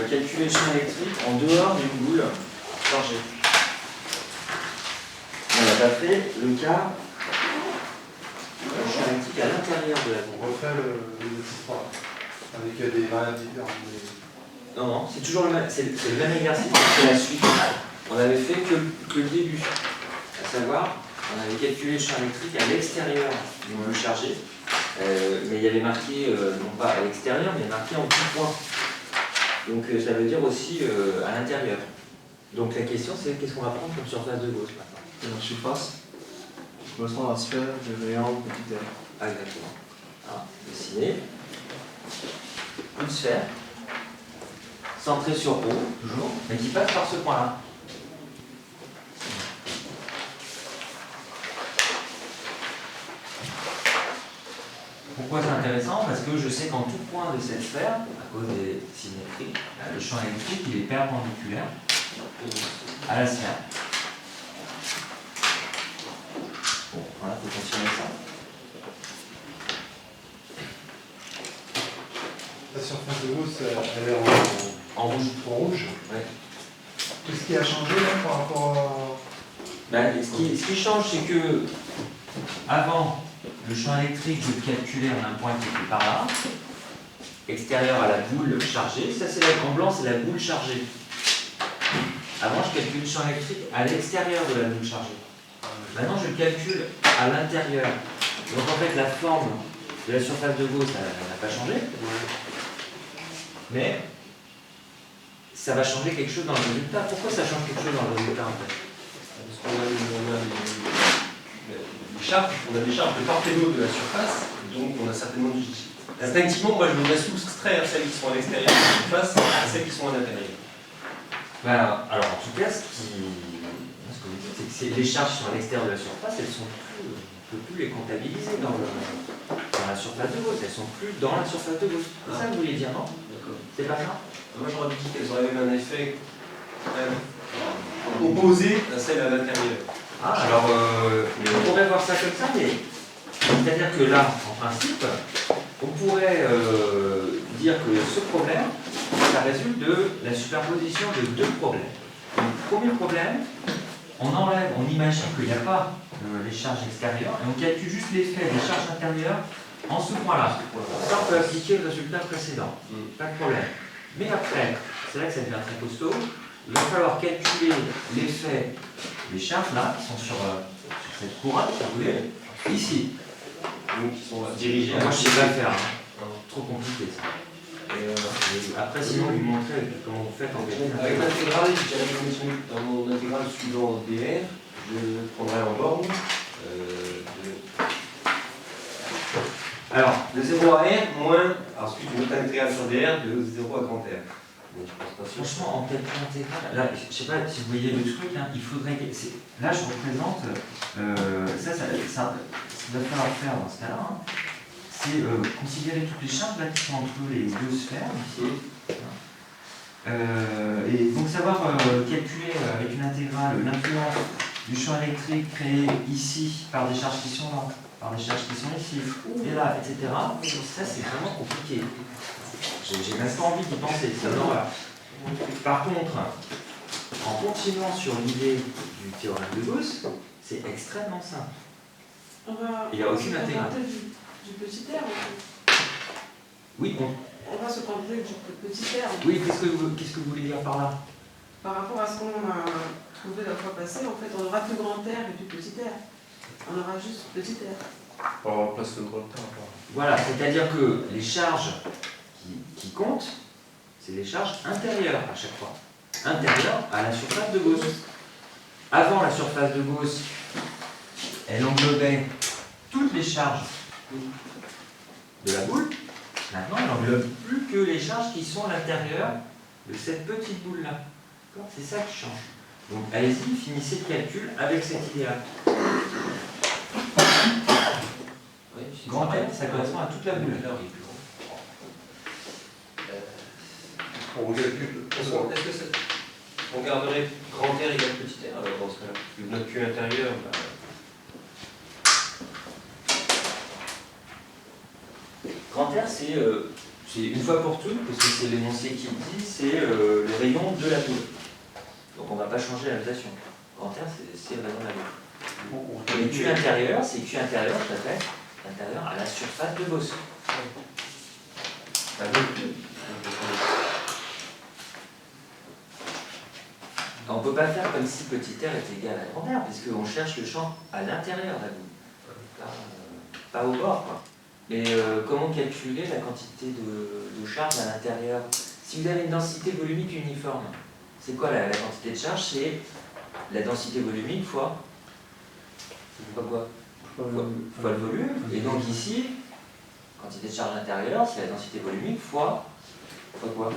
calculer le champ électrique en dehors d'une boule chargée. On n'a pas fait le cas du champ électrique à l'intérieur de la boule. On refait l'exercice 3 avec des variables différentes. Non, non, c'est toujours le même, c'est le même exercice, c'est la suite. On avait fait que le début. À savoir, on avait calculé le champ électrique à l'extérieur d'une boule chargée. Mais il y avait marqué, non pas à l'extérieur, mais marqué en tout point. Donc ça veut dire aussi à l'intérieur. Donc la question c'est qu'est-ce qu'on va prendre comme surface de Gauss maintenant? La surface correspond à la sphère de rayon petit r. Ah, exactement. Alors, dessiner une sphère centrée sur O, toujours, mais qui passe par ce point-là. Pourquoi c'est intéressant? Parce que je sais qu'en tout point de cette sphère, à cause des symétries, le champ électrique il est perpendiculaire à la sphère. Bon, voilà, il faut continuer ça. La surface de Gauss, elle est En rouge. en rouge. Ouais. Qu'est-ce qui a changé là par rapport à... Ben, ce qui change, c'est que avant, le champ électrique, je le calculais en un point qui était par là, extérieur à la boule chargée. Ça, c'est en blanc, c'est la boule chargée. Avant, je calcule le champ électrique à l'extérieur de la boule chargée. Maintenant, je le calcule à l'intérieur. Donc, en fait, la forme de la surface de Gauss, elle n'a pas changé. Mais ça va changer quelque chose dans le résultat. Pourquoi ça change quelque chose dans le résultat, en fait? Parce qu'on a des charges, de part et d'autre de la surface, donc on a certainement du... Instinctivement, moi je voudrais soustraire celles qui sont à l'extérieur de la surface à celles qui sont à l'intérieur. Ben, alors en tout cas, ce que vous dites, c'est que les charges qui sont à l'extérieur de la surface, elles sont plus, on ne peut plus les comptabiliser dans la surface de Gauss, elles sont plus dans la surface de Gauss. C'est ça que vous voulez dire, non? D'accord. C'est pas ça? Moi j'aurais dit qu'elles auraient eu un effet opposé à celle à l'intérieur. Ah, alors on pourrait voir ça comme ça, mais c'est-à-dire que là, en principe, on pourrait dire que ce problème, ça résulte de la superposition de deux problèmes. Donc, premier problème, on enlève, on imagine qu'il n'y a pas les charges extérieures et on calcule juste l'effet des charges intérieures en ce point-là. Ça, on peut appliquer le résultat précédent, pas de problème. Mais après, c'est là que ça devient très costaud, il va falloir calculer l'effet des charges là, qui sont sur cette couronne, si vous voulez, ici. Donc ils sont dirigés. Moi, je ne sais pas le faire, hein. Trop compliqué ça. Et après, sinon, lui montrer comment vous faites en fait. Avec l'intégrale, j'avais dans mon intégrale suivant dr, je prendrai en borne Alors, de 0 à r moins, ensuite une autre intégrale sur dr de 0 à grand R. franchement, en calcul intégral, là, je ne sais pas si vous voyez le truc, hein, il faudrait. Là, je représente. Ça va falloir faire dans ce cas-là. Hein, c'est considérer toutes les charges là, qui sont entre les deux sphères. Ici. Et donc, savoir calculer avec une intégrale l'influence du champ électrique créé ici par des charges qui sont là, par des charges qui sont ici, et là, etc. Ça, c'est vraiment compliqué. J'ai même pas envie d'y penser, c'est une horreur. Par contre, en continuant sur l'idée du théorème de Gauss, c'est extrêmement simple. Il n'y a aucune intégrale. Du petit r. Oui, On va se contenter du petit r. oui, qu'est-ce que vous voulez dire par là? Par rapport à ce qu'on a trouvé la fois passée, en fait, on aura plus grand R et plus petit r. On aura juste petit r. On remplace le gros temps. Voilà, c'est-à-dire que les charges qui comptent, c'est les charges intérieures à chaque fois. Intérieures à la surface de Gauss. Avant, la surface de Gauss, elle englobait toutes les charges de la boule. Maintenant, elle n'englobe plus que les charges qui sont à l'intérieur de cette petite boule-là. C'est ça qui change. Donc, allez-y, finissez le calcul avec cette idée-là. Grand R, ça correspond à toute la boule. On calcule. Est-ce que on garderait grand R égale petit r alors dans ce cas-là? Notre Q intérieur. Grand R, c'est c'est une fois pour toutes, parce que c'est l'énoncé qui le dit, c'est le rayon de la boule. Donc on ne va pas changer la notation. Grand R, c'est le rayon de la boule. Et Q intérieur, c'est Q intérieur, je répète, intérieur à la surface de Gauss. La boule. On ne peut pas faire comme si petit r est égal à grand R, puisqu'on cherche le champ à l'intérieur de la boule, pas au bord, quoi. Mais comment calculer la quantité de charge à l'intérieur? Si vous avez une densité volumique uniforme, c'est quoi la quantité de charge? C'est la densité volumique fois quoi? Fois le volume. Et donc ici, quantité de charge intérieure, c'est la densité volumique fois quoi?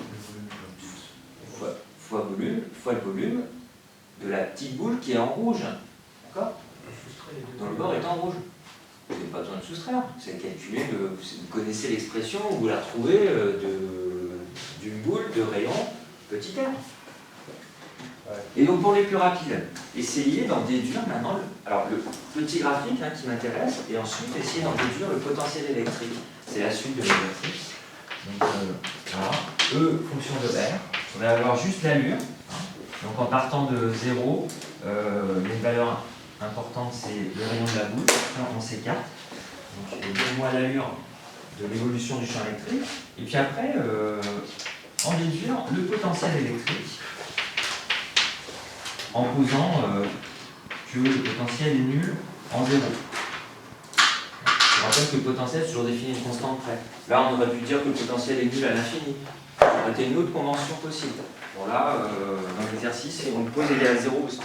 Fois le volume de la petite boule qui est en rouge. D'accord? Dont le bord est en rouge. Vous n'avez pas besoin de soustraire. C'est calculer, vous connaissez l'expression, vous la retrouvez d'une boule de rayon petit r. Et donc pour les plus rapides, essayez d'en déduire maintenant alors le petit graphique qui m'intéresse, et ensuite essayez d'en déduire le potentiel électrique. C'est la suite de l'exercice. Donc voilà, E fonction de R. On va avoir juste l'allure. Donc en partant de 0, il y a une valeur importante, c'est le rayon de la boule. On s'écarte. Donc donne-moi l'allure de l'évolution du champ électrique. Et puis après, en déduire le potentiel électrique en posant que le potentiel est nul en 0. Je rappelle que le potentiel, c'est toujours défini une constante près. Là, on aurait pu dire que le potentiel est nul à l'infini. Ça aurait été une autre convention possible. Bon, là, dans l'exercice, on le pose égal à 0 parce que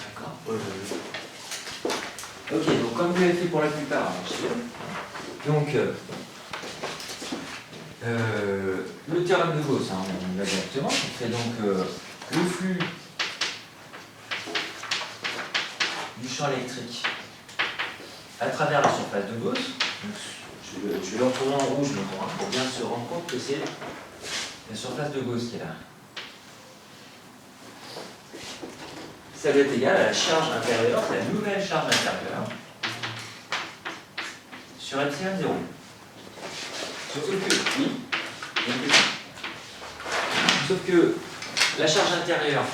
ok, donc comme vous l'avez fait pour la plupart, donc le théorème de Gauss, on l'a directement, on fait donc le flux du champ électrique à travers la surface de Gauss. Donc, je vais le retrouver en rouge pour bien se rendre compte que c'est la surface de Gauss qui est là. Ça va être égal à la charge intérieure, c'est la nouvelle charge intérieure sur epsilon 0. Sauf que, oui, sauf que la charge intérieure,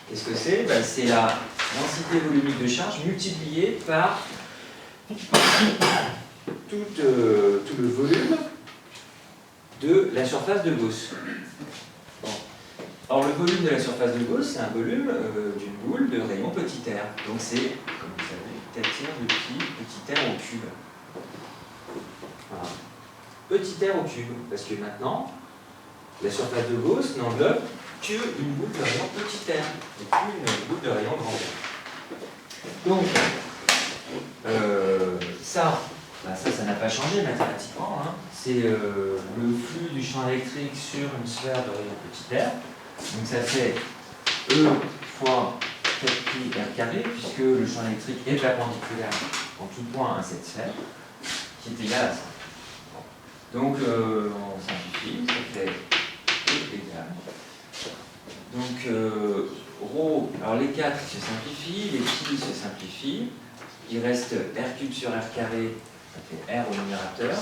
qu'est-ce que c'est? C'est la densité volumique de charge multipliée par tout le volume de la surface de Gauss. Bon. Or, le volume de la surface de Gauss, c'est un volume d'une boule de rayon petit r. Donc c'est, comme vous savez, 4 tiers de pi petit r au cube. Voilà. Petit r au cube, parce que maintenant, la surface de Gauss n'enveloppe qu'une boule de rayon petit r, et plus une boule de rayon grand R. Donc, ça n'a pas changé mathématiquement. C'est le flux du champ électrique sur une sphère de rayon petit r. Donc ça fait E fois 4pi r carré, puisque le champ électrique est perpendiculaire en tout point à cette sphère, qui est égal à ça. Donc on simplifie, ça fait E égal. Donc ρ, alors les 4 se simplifient, les pi se simplifient, il reste r cube sur r carré, ça fait r au numérateur,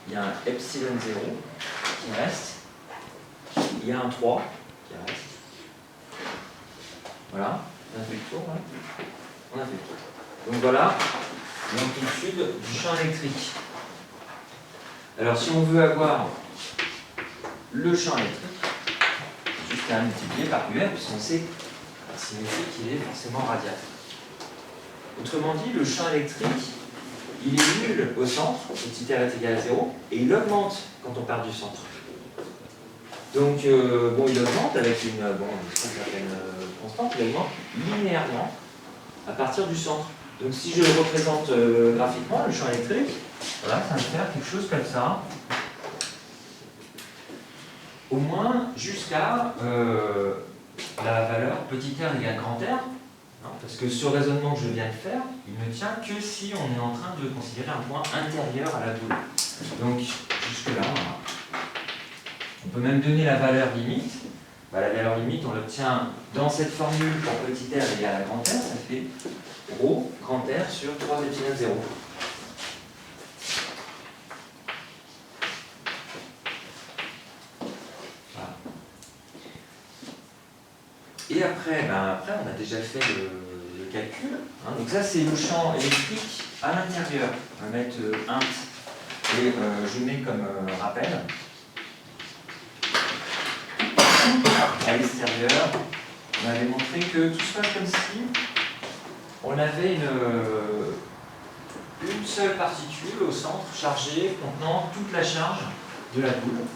il y a un epsilon 0 qui reste, il y a un 3 qui reste. Voilà, on a fait le tour, hein. On a fait le tour. Donc voilà l'amplitude du champ électrique. Alors si on veut avoir le champ électrique, juste à multiplier par UR, puisqu'on sait par symétrie qu'il est forcément radial. Autrement dit, le champ électrique, il est nul au centre, petit r est égal à 0, et il augmente quand on part du centre. Donc, il augmente avec une certaine constante, il augmente linéairement à partir du centre. Donc, si je le représente graphiquement, le champ électrique, voilà, ça va faire quelque chose comme ça. Au moins jusqu'à la valeur petit r égale grand R. Parce que ce raisonnement que je viens de faire, il ne tient que si on est en train de considérer un point intérieur à la boule. Donc, jusque-là, voilà. On peut même donner la valeur limite. La valeur limite, on l'obtient dans cette formule pour petit r égale à grand R, ça fait ρ grand R sur 3 epsilon 0. Et après, on a déjà fait le calcul. Hein. Donc ça, c'est le champ électrique à l'intérieur. On va mettre int et je mets comme rappel. À l'extérieur, on avait montré que tout se passe comme si on avait une seule particule au centre chargée contenant toute la charge de la boule.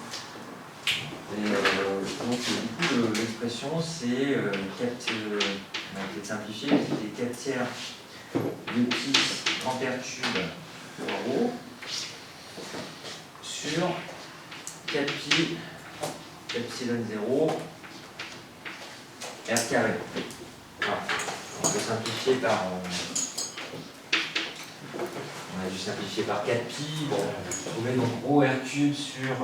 Et donc du coup l'expression c'est 4, on va peut-être simplifier, c'est 4 tiers de pi grand R cube sur ρ sur 4 pi epsilon 0 R carré. Voilà. On peut simplifier par... on a dû simplifier par 4 pi. Bon, on met donc ρ R cube sur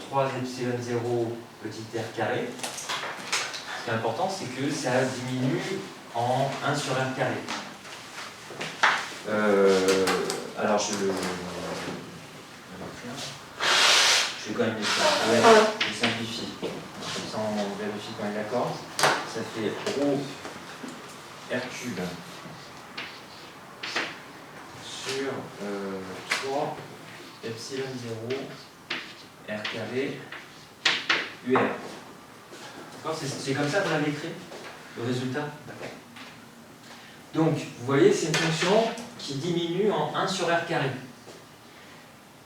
3 epsilon 0 petit r carré. Ce qui est important, c'est que ça diminue en 1 sur r carré. Alors je vais quand même je simplifie. Comme ça on vérifie qu'on est d'accord. Ça fait ρ R cube sur 3 epsilon 0 R carré UR. D'accord, c'est comme ça qu'on l'avait écrit, le résultat. D'accord. Donc, vous voyez, c'est une fonction qui diminue en 1 sur R carré.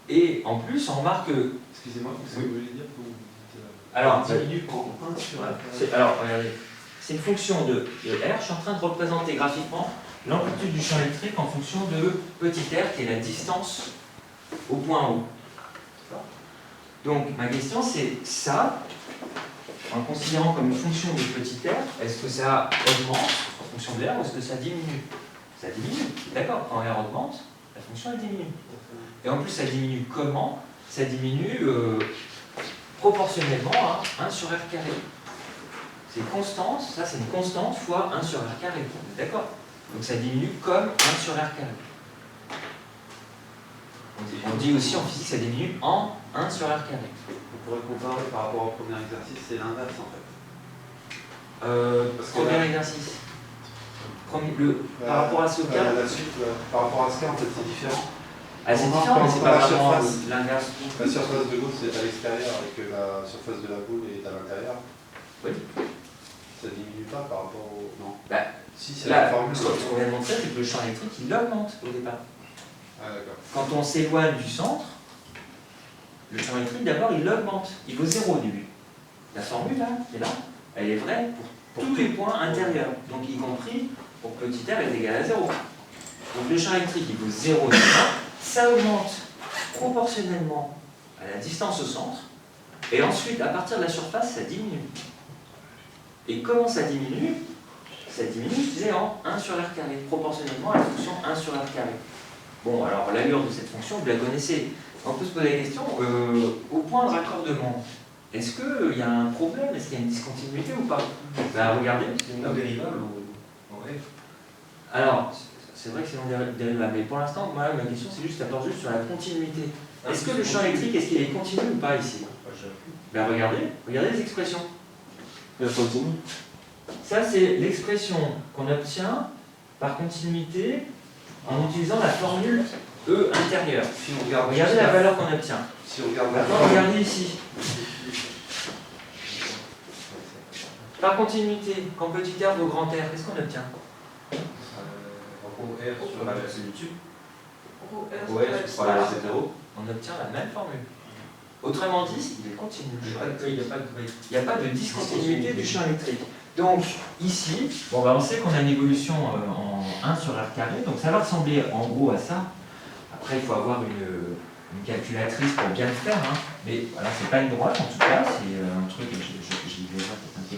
Et en plus, on remarque que... Excusez-moi, qu'est-ce que vous voulez dire Alors, diminue en 1 sur R. Alors, regardez, c'est une fonction de R. Je suis en train de représenter graphiquement l'amplitude du champ électrique en fonction de petit r, qui est la distance au point O. Donc, ma question, c'est ça, en considérant comme une fonction de petit r, est-ce que ça augmente en fonction de r ou est-ce que ça diminue? Ça diminue, d'accord, quand r augmente, la fonction elle diminue. Et en plus, ça diminue comment? Ça diminue proportionnellement à 1 sur r carré. C'est constante, ça c'est une constante fois 1 sur r carré, d'accord? Donc ça diminue comme 1 sur r carré. On dit aussi en physique, ça diminue en 1 sur r carré. On pourrait comparer par rapport au premier exercice, c'est l'inverse en fait. Parce que Premier là- exercice. Par rapport à ce cas, la suite, par rapport à ce cas, en fait, c'est différent. ah, c'est on différent, mais remarque c'est quand pas la vraiment surface- l'inverse. La surface de boule, c'est à l'extérieur et que la surface de la boule est à l'intérieur. Oui. Ça diminue pas par rapport au... Non. Bah, Si, c'est là, la formule. ce qu'on vient de montrer, c'est que le champ électrique, il augmente au départ. Ah, d'accord. Quand on s'éloigne du centre, le champ électrique, d'abord, il augmente. Il vaut 0 au début. La formule, là, qui est là, elle est vraie pour tous les points intérieurs. Donc, y compris pour petit r est égal à 0. Donc, le champ électrique, il vaut 0 au départ. Ça augmente proportionnellement à la distance au centre. Et ensuite, à partir de la surface, ça diminue. Et comment ça diminue? Ça diminue, je disais, en 1 sur r carré, proportionnellement à la fonction 1 sur r carré. Bon, alors l'allure de cette fonction, vous la connaissez. On peut se poser la question, au point de raccordement, est-ce qu'il y a un problème? Est-ce qu'il y a une discontinuité ou pas? Ben, regardez. C'est une dérivable ou... Ouais. Alors, c'est vrai que c'est non dérivable, mais pour l'instant, moi, ma question, c'est juste, d'abord juste sur la continuité. Est-ce que le champ électrique, est-ce qu'il est continu ou pas ici? Ben, regardez les expressions. Il continue. Ça, c'est l'expression qu'on obtient par continuité en utilisant la formule E intérieure. Si on regarde Regardez juste la valeur qu'on obtient. Si on regarde la Maintenant, formule... regardez ici. Par continuité, quand petit r vaut grand R, qu'est-ce qu'on obtient? R sur la base du tube. Ouais, voilà, c'est 0. On obtient la même formule. Autrement dit, il est continu. Il n'y a pas de discontinuité du champ électrique. Donc, ici, bon, on sait qu'on a une évolution en 1 sur r carré, donc ça va ressembler en gros à ça. Après, il faut avoir une calculatrice pour bien le faire, hein. Mais voilà, c'est pas une droite en tout cas, c'est un truc, j'y vais voir peut-être un peu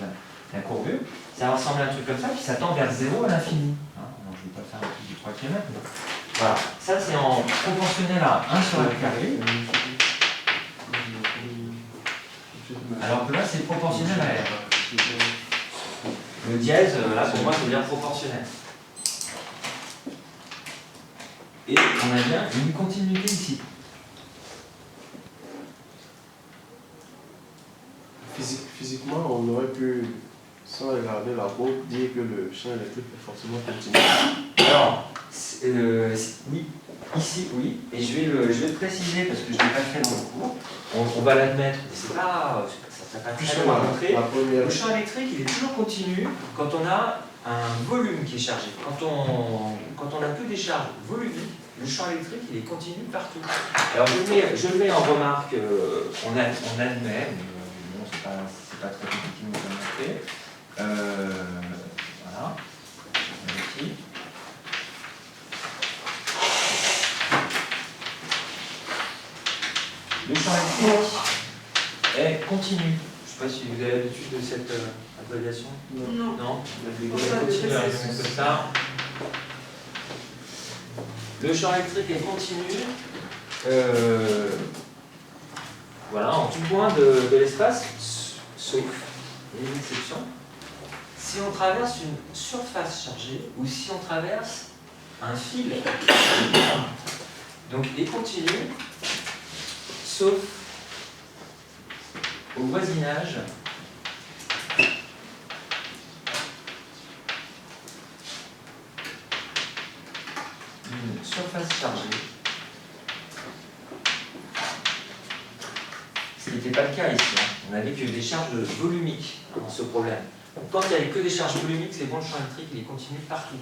la courbure. Ça va ressembler à un truc comme ça, puis ça tend vers 0 à l'infini. Hein. Alors, je ne vais pas faire un truc du 3 km, mais voilà. Ça, c'est en proportionnel à 1 sur r carré. Alors que là, c'est proportionnel à R. Le dièse, là, pour moi, ça veut dire proportionnel. Et on a bien une continuité ici. Physiquement, on aurait pu Sans regarder la boucle, dire que le champ électrique est forcément continu. Alors, oui, ici, oui, et je vais le préciser parce que je ne l'ai pas fait dans le cours. On va l'admettre, mais c'est pas, ça n'a pas Plus très que loin à montrer. la première. Le champ électrique, il est toujours continu quand on a un volume qui est chargé. Quand on a que des charges volumiques, le champ électrique, il est continu partout. Alors, je le mets en remarque, on admet, mais bon, c'est pas très compliqué de le montrer. Voilà. Ici. Le champ électrique est continu. Je ne sais pas si vous avez l'habitude de cette abréviation. Non. Non. Pour ça, Continu, de alors, précision. je mets comme ça. Le champ électrique est continu. Voilà, en tout point de l'espace, sauf une exception. Si on traverse une surface chargée ou si on traverse un fil, donc est continu, sauf au voisinage d'une surface chargée, ce qui n'était pas le cas ici. On n'avait que des charges volumiques dans ce problème. Donc, quand il n'y avait que des charges volumiques, c'est bon, le champ électrique il est continu partout.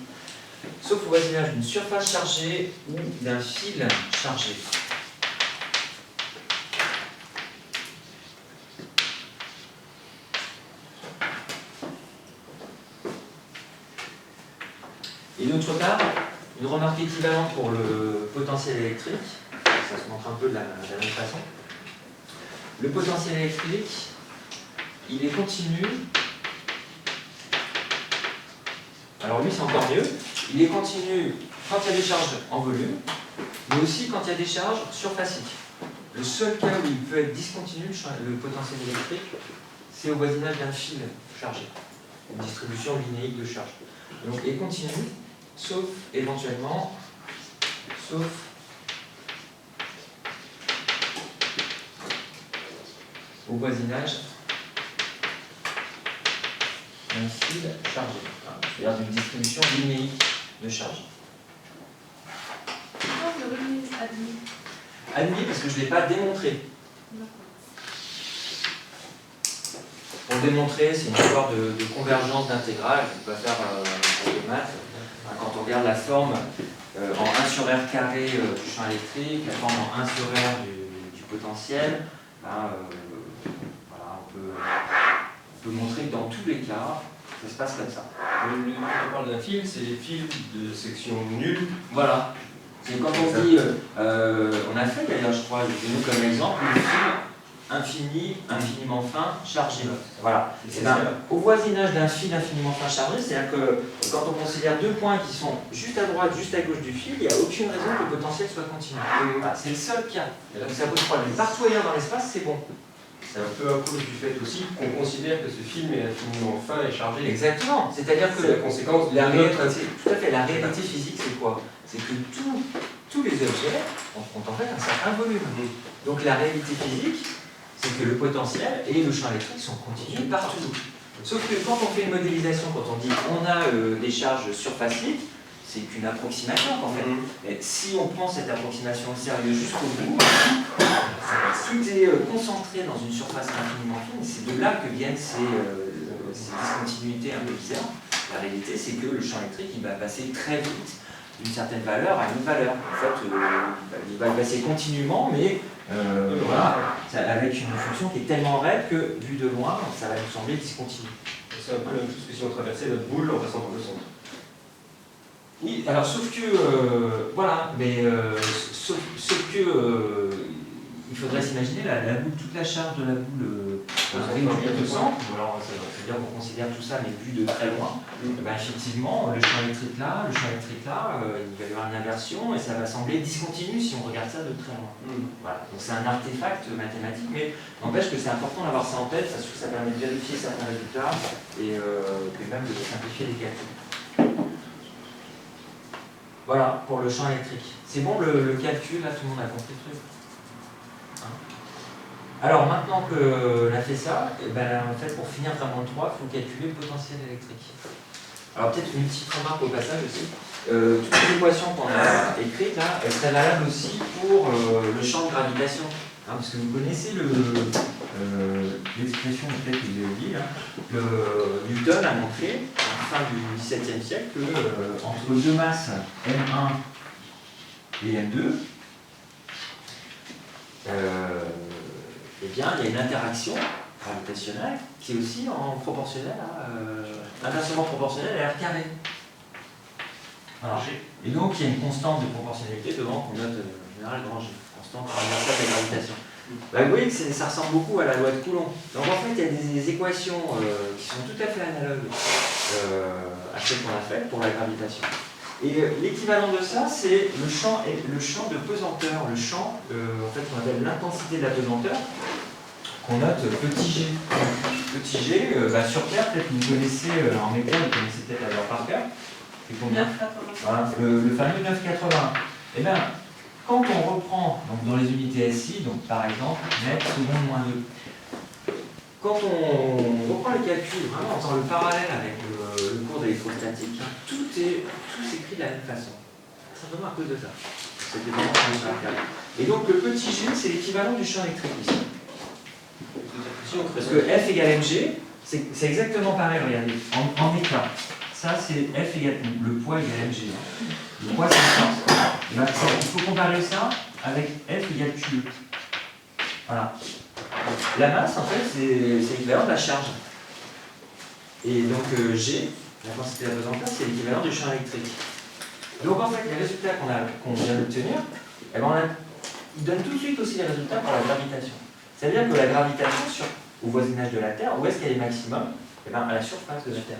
Sauf au voisinage d'une surface chargée ou d'un fil chargé. Et d'autre part, une remarque équivalente pour le potentiel électrique, ça se montre un peu de la même façon. Le potentiel électrique, il est continu. Alors lui, c'est encore mieux. Il est continu quand il y a des charges en volume, mais aussi quand il y a des charges surfaciques. Le seul cas où il peut être discontinu, le potentiel électrique, c'est au voisinage d'un fil chargé, une distribution linéique de charge. Donc, est continu, sauf éventuellement, sauf au voisinage d'un fil chargé, c'est-à-dire d'une distribution linéique de charge. Pourquoi vous avez mis admis? Admis parce que je ne l'ai pas démontré. Pour le démontrer, c'est une histoire de convergence d'intégrale, je ne vais pas faire de maths. Quand on regarde la forme en 1 sur R carré du champ électrique, la forme en 1 sur R du potentiel, voilà, on peut montrer que dans tous les cas, ça se passe comme ça. Quand on parle d'un fil, c'est les fils de section nulle. Voilà. C'est quand on dit, on a fait d'ailleurs, je crois, nous comme exemple, le fil infiniment fin, chargé. Voilà. Et ben, au voisinage d'un fil infiniment fin chargé, c'est-à-dire que quand on considère deux points qui sont juste à droite, juste à gauche du fil, il n'y a aucune raison que le potentiel soit continu. Voilà, c'est le seul cas. Donc ça pose problème. Partout ailleurs dans l'espace, c'est bon. C'est un peu à cause du fait aussi qu'on considère que ce film est infiniment fin et chargé. Exactement. C'est-à-dire que C'est la conséquence de la notre... réalité, tout à fait, la réalité physique, c'est quoi? C'est que tous les objets ont en fait un certain volume. Donc la réalité physique, c'est que le potentiel et le champ électrique sont continus partout. Sauf que quand on fait une modélisation, quand on dit on a des charges surfaciques, c'est qu'une approximation en fait. Et si on prend cette approximation au sérieux jusqu'au bout, tout est concentré dans une surface infiniment fine. C'est de là que viennent ces discontinuités un peu bizarres. La réalité, c'est que le champ électrique, il va passer très vite d'une certaine valeur à une autre valeur. En fait, il va passer continuellement, mais voilà, avec une fonction qui est tellement raide que, vu de loin, ça va nous sembler discontinu. C'est un peu la même chose que si on traversait notre boule en passant par le centre. Oui, alors sauf que, voilà, mais sauf que, il faudrait s'imaginer la boule, toute la charge de la boule réduite au centre, ou alors c'est-à-dire qu'on considère tout ça mais vu de très loin, ben, effectivement, le champ électrique là, il va y avoir une inversion et ça va sembler discontinu si on regarde ça de très loin. Voilà. Donc c'est un artefact mathématique, mais n'empêche que c'est important d'avoir ça en tête parce que ça permet de vérifier certains résultats et même de simplifier les calculs. Voilà, pour le champ électrique. C'est bon le calcul, là tout le monde a compris le truc, hein? Alors maintenant qu'on a fait ça, et ben, en fait, pour finir ta moins 3, il faut calculer le potentiel électrique. Alors peut-être une petite remarque au passage aussi. Toutes les équations qu'on a écrites là, elles seraient valables aussi pour le champ de gravitation. Hein, parce que vous connaissez l'expression, peut-être que vous avez oublié, Newton a montré, à la fin du XVIIe siècle, que entre deux masses M1 et M2, eh bien, il y a une interaction gravitationnelle qui est aussi inversement proportionnelle à R carré. Voilà. Et donc, il y a une constante de proportionnalité devant qu'on note en général grand G, constante universelle de gravitation. Bah, vous voyez que ça ressemble beaucoup à la loi de Coulomb. Donc en fait, il y a des équations qui sont tout à fait analogues à celles qu'on a faites pour la gravitation. Et l'équivalent de ça, c'est le champ de pesanteur, le champ en fait, qu'on appelle l'intensité de la pesanteur, qu'on note petit g. Petit g, sur Terre, peut-être vous connaissez, en météo, vous connaissez peut-être alors par cœur. C'est combien? 9,80. Voilà, le fameux 9,80. Eh bien, quand on reprend donc dans les unités SI, donc par exemple, mètre seconde moins 2, quand on reprend les calculs vraiment en faisant le parallèle avec le cours d'électrostatique, tout s'écrit de la même façon. Simplement à cause de ça. C'était vraiment et donc le petit g, c'est l'équivalent du champ électrique ici. Parce que F égale mg, c'est exactement pareil, regardez, en éclat. Ça, c'est F égale, le poids égale mg. Le poids, c'est la force. Il faut comparer ça avec F égale Q. Voilà. La masse, en fait, c'est l'équivalent de la charge. Et donc, G, la densité de la pesanteur, c'est l'équivalent du champ électrique. Donc, en fait, les résultats qu'on vient d'obtenir, eh ben, ils donnent tout de suite aussi les résultats pour la gravitation. C'est-à-dire que la gravitation, au voisinage de la Terre, où est-ce qu'elle est maximum? Eh ben, à la surface de la Terre.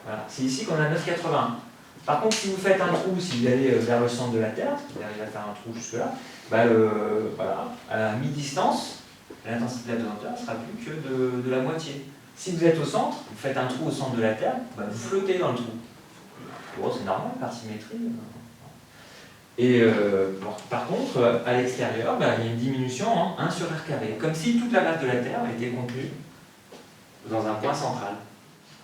Voilà. C'est ici qu'on a 9,80. Par contre, si vous faites un trou, si vous allez vers le centre de la Terre, vous arrivez à faire un trou jusque-là, voilà, à mi-distance, l'intensité de la pesanteur ne sera plus que de la moitié. Si vous êtes au centre, vous faites un trou au centre de la Terre, vous flottez dans le trou. Bon, c'est normal, par symétrie. Et par contre, à l'extérieur, il y a une diminution en 1 sur R carré, comme si toute la masse de la Terre était contenue dans un point central.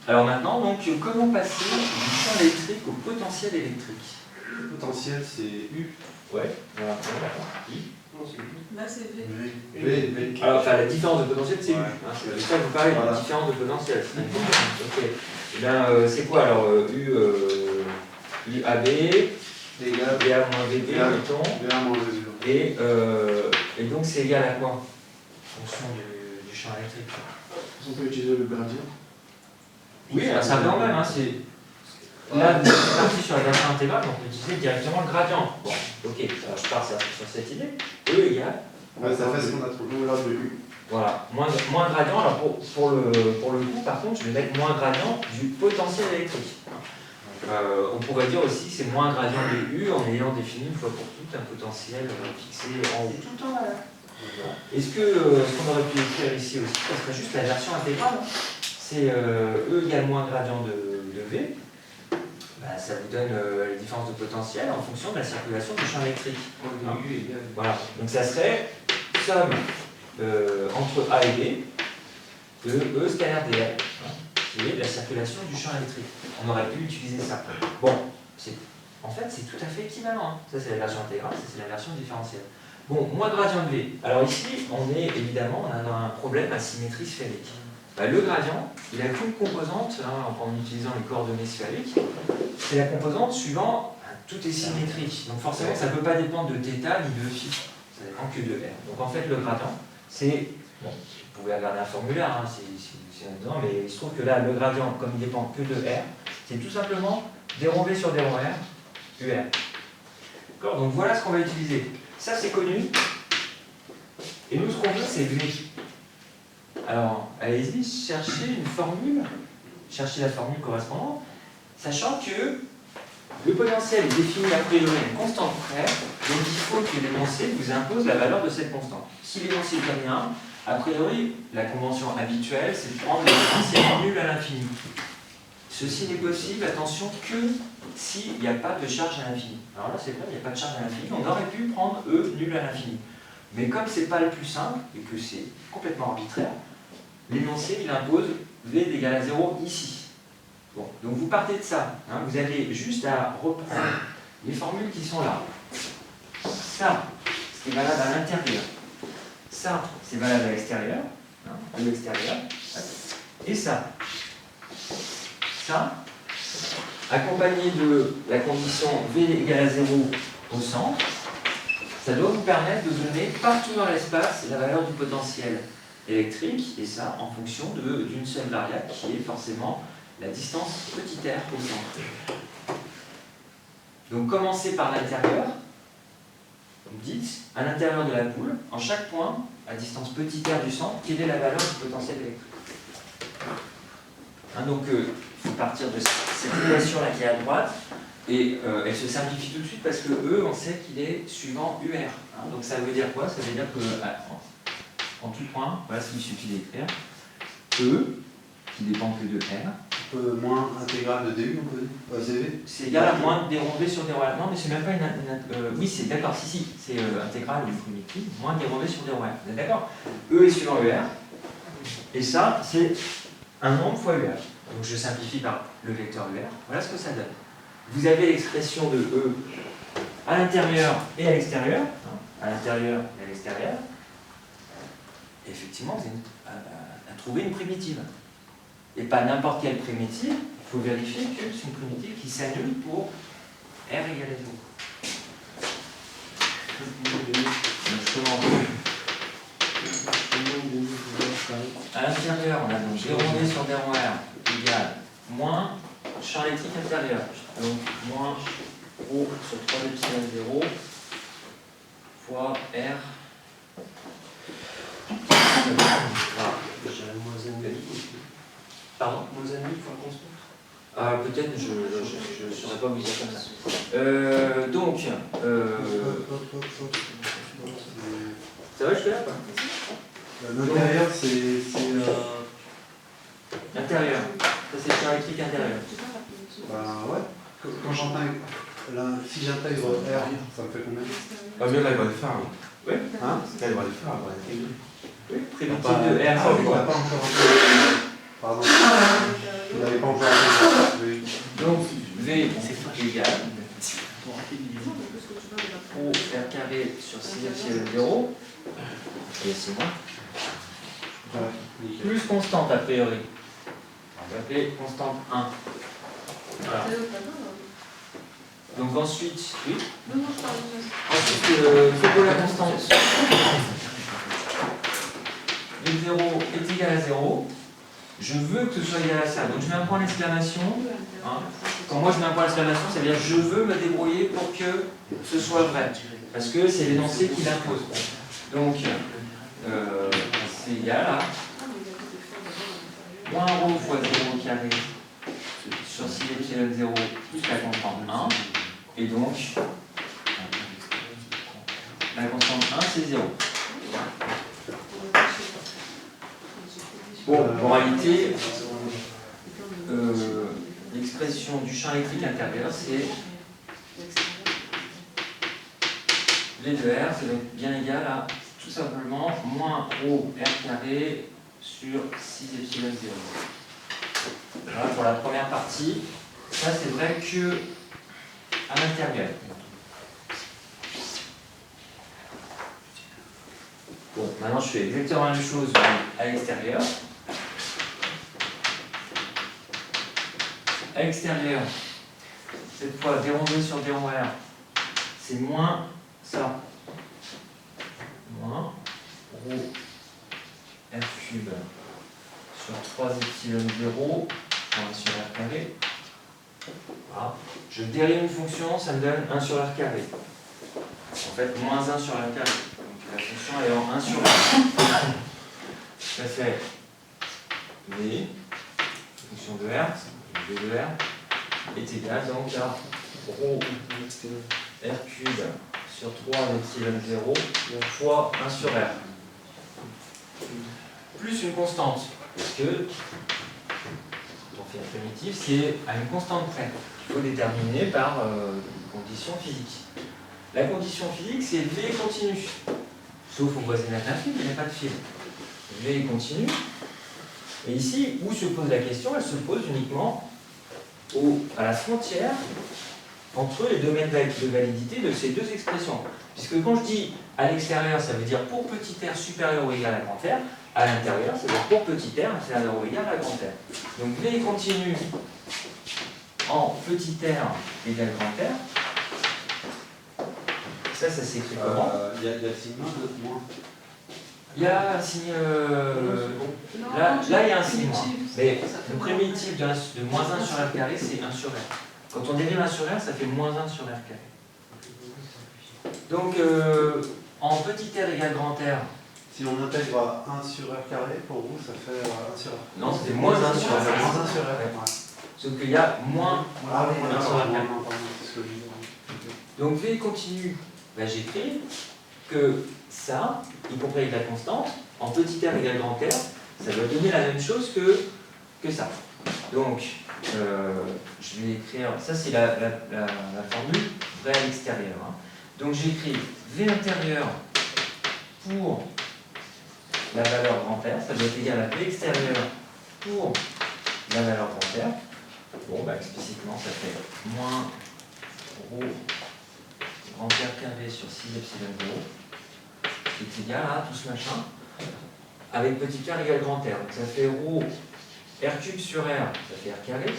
Alors maintenant, donc, comment passer du champ électrique au potentiel électrique? Le potentiel, c'est U. Ouais, voilà. I. Non, c'est U. Là, c'est V. V. Alors, enfin, la différence de potentiel, c'est U. Ouais. Hein, c'est ça que vous parlez, Voilà. la différence de potentiel. C'est ok. Eh bien, c'est quoi alors U AB, Égal. BA moins VB, Égal. mettons. Bien moins mesure. Et donc, c'est égal à quoi? En fonction du champ électrique. On peut utiliser le gradient. Oui, alors ça revient même. Hein, là, vous êtes parti sur la version intégrale, donc on peut utiliser directement le gradient. Bon, ok, alors je pars sur cette idée. E égale. Ouais, ça fait ce qu'on a trouvé là de U. Voilà, moins gradient. Alors pour le coup, par contre, je vais mettre moins gradient du potentiel électrique. On pourrait dire aussi que c'est moins gradient de U en ayant défini une fois pour toutes un potentiel fixé en haut. C'est tout le temps là. Est-ce qu'on aurait pu écrire ici aussi? Ça serait juste la version intégrale. C'est E égale moins gradient de V. Ça vous donne la différence de potentiel en fonction de la circulation du champ électrique. Hein. U égale. Voilà, donc ça serait somme entre A et B de E scalaire dl, qui est la circulation du champ électrique. On aurait pu utiliser ça. Bon, en fait c'est tout à fait équivalent. Hein. Ça c'est la version intégrale, ça c'est la version différentielle. Bon, moins gradient de V. Alors ici, on a un problème à symétrie sphérique. Le gradient, il n'a qu'une composante, en utilisant les coordonnées sphériques, c'est la composante suivant, tout est symétrique. Donc forcément, ça ne peut pas dépendre de θ ni de phi. Ça dépend que de R. Donc en fait, le gradient, c'est... Bon, vous pouvez regarder un formulaire, si là-dedans, mais il se trouve que là, le gradient, comme il dépend que de R, c'est tout simplement d rond V sur d rond R, UR. D'accord? Donc voilà ce qu'on va utiliser. Ça, c'est connu. Et nous, ce qu'on veut, c'est V. Alors, allez-y, cherchez une formule, cherchez la formule correspondante, sachant que le potentiel est défini a priori à une constante près, donc il faut que l'énoncé vous impose la valeur de cette constante. Si l'énoncé est comme un, a priori, la convention habituelle, c'est de prendre le potentiel nul à l'infini. Ceci n'est possible, attention, que s'il n'y a pas de charge à l'infini. Alors là, c'est vrai, il n'y a pas de charge à l'infini, on aurait pu prendre E nul à l'infini. Mais comme c'est pas le plus simple, et que c'est complètement arbitraire, l'énoncé, il impose V est égal à 0 ici. Bon, donc vous partez de ça. Hein, vous avez juste à reprendre les formules qui sont là. Ça, c'est valable à l'intérieur. Ça, c'est valable à l'extérieur. Hein, à l'extérieur. Et ça. Ça, accompagné de la condition V égale à 0 au centre, ça doit vous permettre de donner partout dans l'espace la valeur du potentiel électrique, et ça en fonction d'une seule variable qui est forcément la distance petit r au centre. Donc commencez par l'intérieur, vous dites à l'intérieur de la boule, en chaque point, à distance petit r du centre, quelle est la valeur du potentiel électrique. Hein, donc il faut partir de cette relation-là qui est à droite, et elle se simplifie tout de suite parce que E, on sait qu'il est suivant UR. Hein, donc ça veut dire quoi? Ça veut dire que en tout point, voilà ce qu'il suffit d'écrire. E, qui dépend que de R. Moins intégrale de DU, on peut dire CV. C'est égal à moins d rond v sur d rond r. Non, mais c'est même pas une oui, c'est d'accord, si, c'est intégrale ou primitive, moins d rond v sur d rond r. Vous êtes d'accord? E est suivant UR. Et ça, c'est un nombre fois UR. Donc je simplifie par le vecteur UR. Voilà ce que ça donne. Vous avez l'expression de E à l'intérieur et à l'extérieur. À l'intérieur et à l'extérieur. Et effectivement, vous avez à trouver une primitive. Et pas n'importe quelle primitive. Il faut vérifier que c'est une primitive qui s'annule pour R égale à 0. À l'intérieur, on a donc d rond v sur d rond r égale moins champ électrique intérieur. Donc moins ρ sur 3 epsilon 0 fois R. Pardon? Moins un demi fois constant. Peut-être, je ne saurais pas vous dire comme ça. Donc, ça va, je fais là, quoi? L'intérieur, c'est. L'intérieur. Ça, c'est le champ électrique intérieur. Bah ouais. Quand j'intègre. Si j'intègre R, ça me fait combien? Ah, mais là, il va le faire. Oui. Hein? Là, il va le faire. Il va l'intégrer. Oui, primitive Bah, de R. ah, il n'avait pas encore intégré. Pardon. Il n'avait pas encore intégré. Donc, V est égal au R carré sur 6 epsilon 0. Et c'est moi. Plus constante a priori. On va appeler constante 1. Voilà. Donc ensuite, oui. Ensuite, c'est pour la constante. V0 est égal à 0. Je veux que ce soit égal à ça. Donc je mets un point d'exclamation. Hein. Quand moi je mets un point d'exclamation, ça veut dire je veux me débrouiller pour que ce soit vrai. Parce que c'est l'énoncé qui l'impose. Donc, c'est égal à moins ρ fois 0 carré sur 6 epsilon 0 plus la constante 1. Et donc, la constante 1, c'est 0. Bon, en réalité, l'expression du champ électrique intérieur, c'est V de R, c'est donc bien égal à tout simplement moins ρ R carré sur 6 epsilon 0. Voilà pour la première partie. Ça, c'est vrai que à l'intérieur. Bon, maintenant je fais exactement la même chose à l'extérieur. À l'extérieur, cette fois d rond v sur d rond r, c'est moins ça. Moins ρ r cube sur 3 epsilon 0 sur r carré. Voilà. Je dérive une fonction, ça me donne 1 sur r carré. En fait, moins 1 sur r carré. Donc la fonction est en 1 sur r. Ça fait v, fonction de r, v de r, est égal donc à ρ r cube sur 3 epsilon 0 fois 1 sur r. Plus une constante. Parce que on fait la primitive, c'est à une constante près. Il faut déterminer par une condition physique. La condition physique, c'est V continu. sauf au voisinage d'un fil, il n'y a pas de fil. V continue. Et ici, où se pose la question? Elle se pose uniquement à la frontière entre les domaines de validité de ces deux expressions. Puisque quand je dis à l'extérieur, ça veut dire pour petit r supérieur ou égal à grand R, à l'intérieur, ça veut dire pour petit r inférieur ou égal à grand R. Donc V continue en petit r égale grand R. Ça s'écrit comment? Il y a le signe moins. Il y a un signe. Non, Là, il y a un signe primitif, moins. Mais ça fait le primitif de moins 1 sur R carré, c'est 1 sur R. Quand on dérive 1 sur R, ça fait moins 1 sur R carré. Donc, en petit r égale grand R, Si on intègre 1 sur R carré, pour vous, ça fait 1 sur R. non, c'était moins 1 sur R. Moins 1 sur R. Ouais. Ouais. Sauf qu'il y a moins Ah oui, 1 sur R carré. c'est ce que je disais. Donc, V continue. Ben, j'écris que ça, y compris avec la constante, en petit r égale grand R, ça doit donner la même chose que ça. Donc, je vais écrire, ça c'est la formule vraie à l'extérieur. Hein. Donc j'écris V intérieur pour la valeur grand R, ça doit être égal à V extérieur pour la valeur grand R. Bon, bah, explicitement, ça fait moins ρ grand R carré sur 6 epsilon 0, qui est égal à tout ce machin, avec petit r égale grand R. Donc ça fait ρ R cube sur R, ça fait R carré,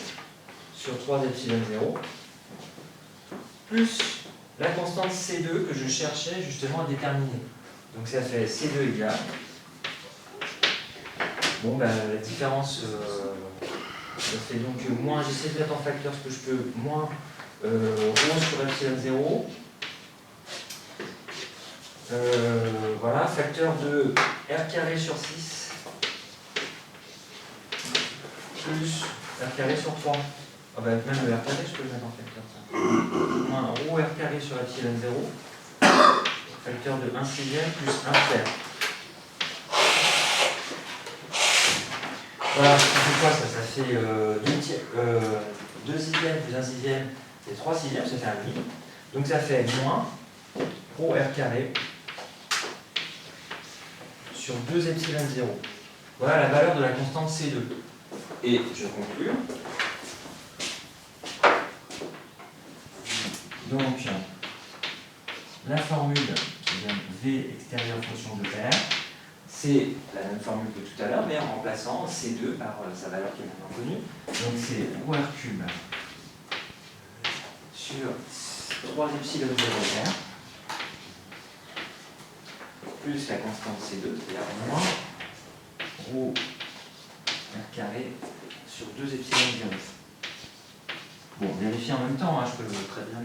sur 3 epsilon 0, plus la constante C2 que je cherchais justement à déterminer. Donc ça fait C2 égale. Bon, ben, la différence, ça fait donc moins, j'essaie de mettre en facteur ce que je peux, moins ρ sur epsilon 0. Voilà, facteur de R carré sur 6. Plus R carré sur 3. Ah bah, même le R carré, je peux le mettre en facteur. Ça. Moins ρ R carré sur epsilon 0. Facteur de 1 sixième plus 1 tiers. Voilà, ça fait quoi ça? Ça fait 2 sixièmes plus 1 sixième, c'est 3 sixièmes, ça fait 1 demi. Donc ça fait moins ρ R carré sur 2 epsilon 0. Voilà la valeur de la constante C2. Et je conclue. Donc, la formule qui vient de V extérieur fonction de R, c'est la même formule que tout à l'heure, mais en remplaçant C2 par sa valeur qui est maintenant connue. Donc c'est ρr cube sur 3 epsilon 0 R plus la constante C2, c'est-à-dire moins ρ R carré sur 2 epsilon 0. Bon, vérifier en même temps, hein, je peux très bien me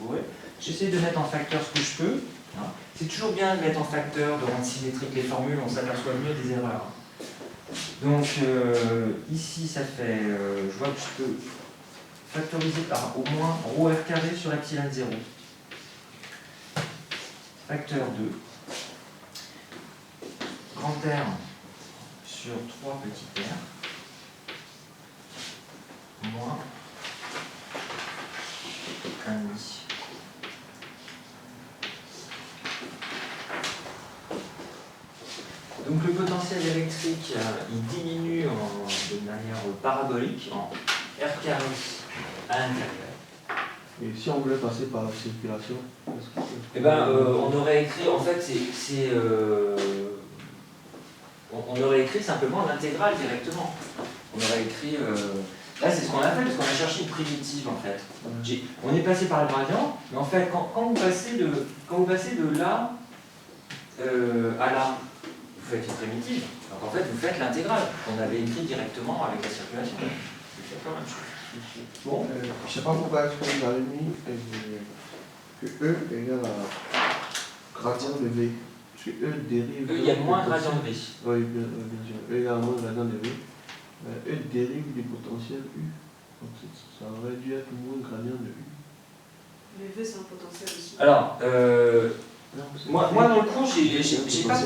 bourrer. J'essaie de mettre en facteur ce que je peux. Hein. C'est toujours bien de mettre en facteur, de rendre symétriques les formules, on s'aperçoit mieux des erreurs. Donc ici, ça fait, je vois que je peux factoriser par au moins ρ R carré sur epsilon 0. Facteur de grand R sur 3 petit r moins 1,5. Donc le potentiel électrique, il diminue de manière parabolique en R carré à l'intérieur. Et si on voulait passer par la circulation, Eh ben, on aurait écrit, en fait, on aurait écrit simplement l'intégrale directement. On aurait écrit, là c'est ce qu'on a fait, parce qu'on a cherché une primitive en fait. On est passé par le gradient, mais en fait, quand vous passez de là à là, vous faites une primitive. Donc en fait, vous faites l'intégrale qu'on avait écrit directement avec la circulation. Vous faites quand même chose. Bon. je ne sais pas pourquoi est-ce que vous avez mis que E égale à gradient de V. Parce que E dérive. Il y a moins gradient de V. Oui, bien sûr. E égale à moins gradient de V. E dérive du potentiel U. Donc ça aurait dû être moins gradient de U. Les V, c'est un potentiel aussi. Alors, moi dans le cours, j'ai pas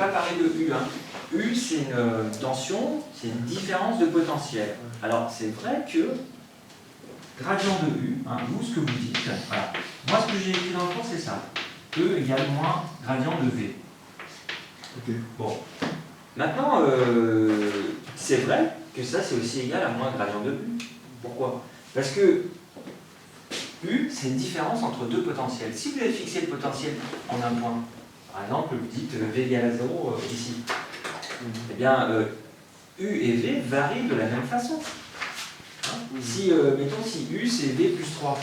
parlé de U. Hein. U, c'est une tension, c'est une différence de potentiel. Alors, c'est vrai que gradient de U, hein, vous, ce que vous dites, voilà. Moi, ce que j'ai écrit dans le cours, c'est ça. E égale moins gradient de V. Ok. Bon. Maintenant, c'est vrai que ça, c'est aussi égal à moins gradient de U. Pourquoi? Parce que U, c'est une différence entre deux potentiels. Si vous avez fixé le potentiel en un point, par exemple, vous dites V égale à 0 ici, eh bien, U et V varient de la même façon. Hein, si, mettons, si U c'est V plus 3,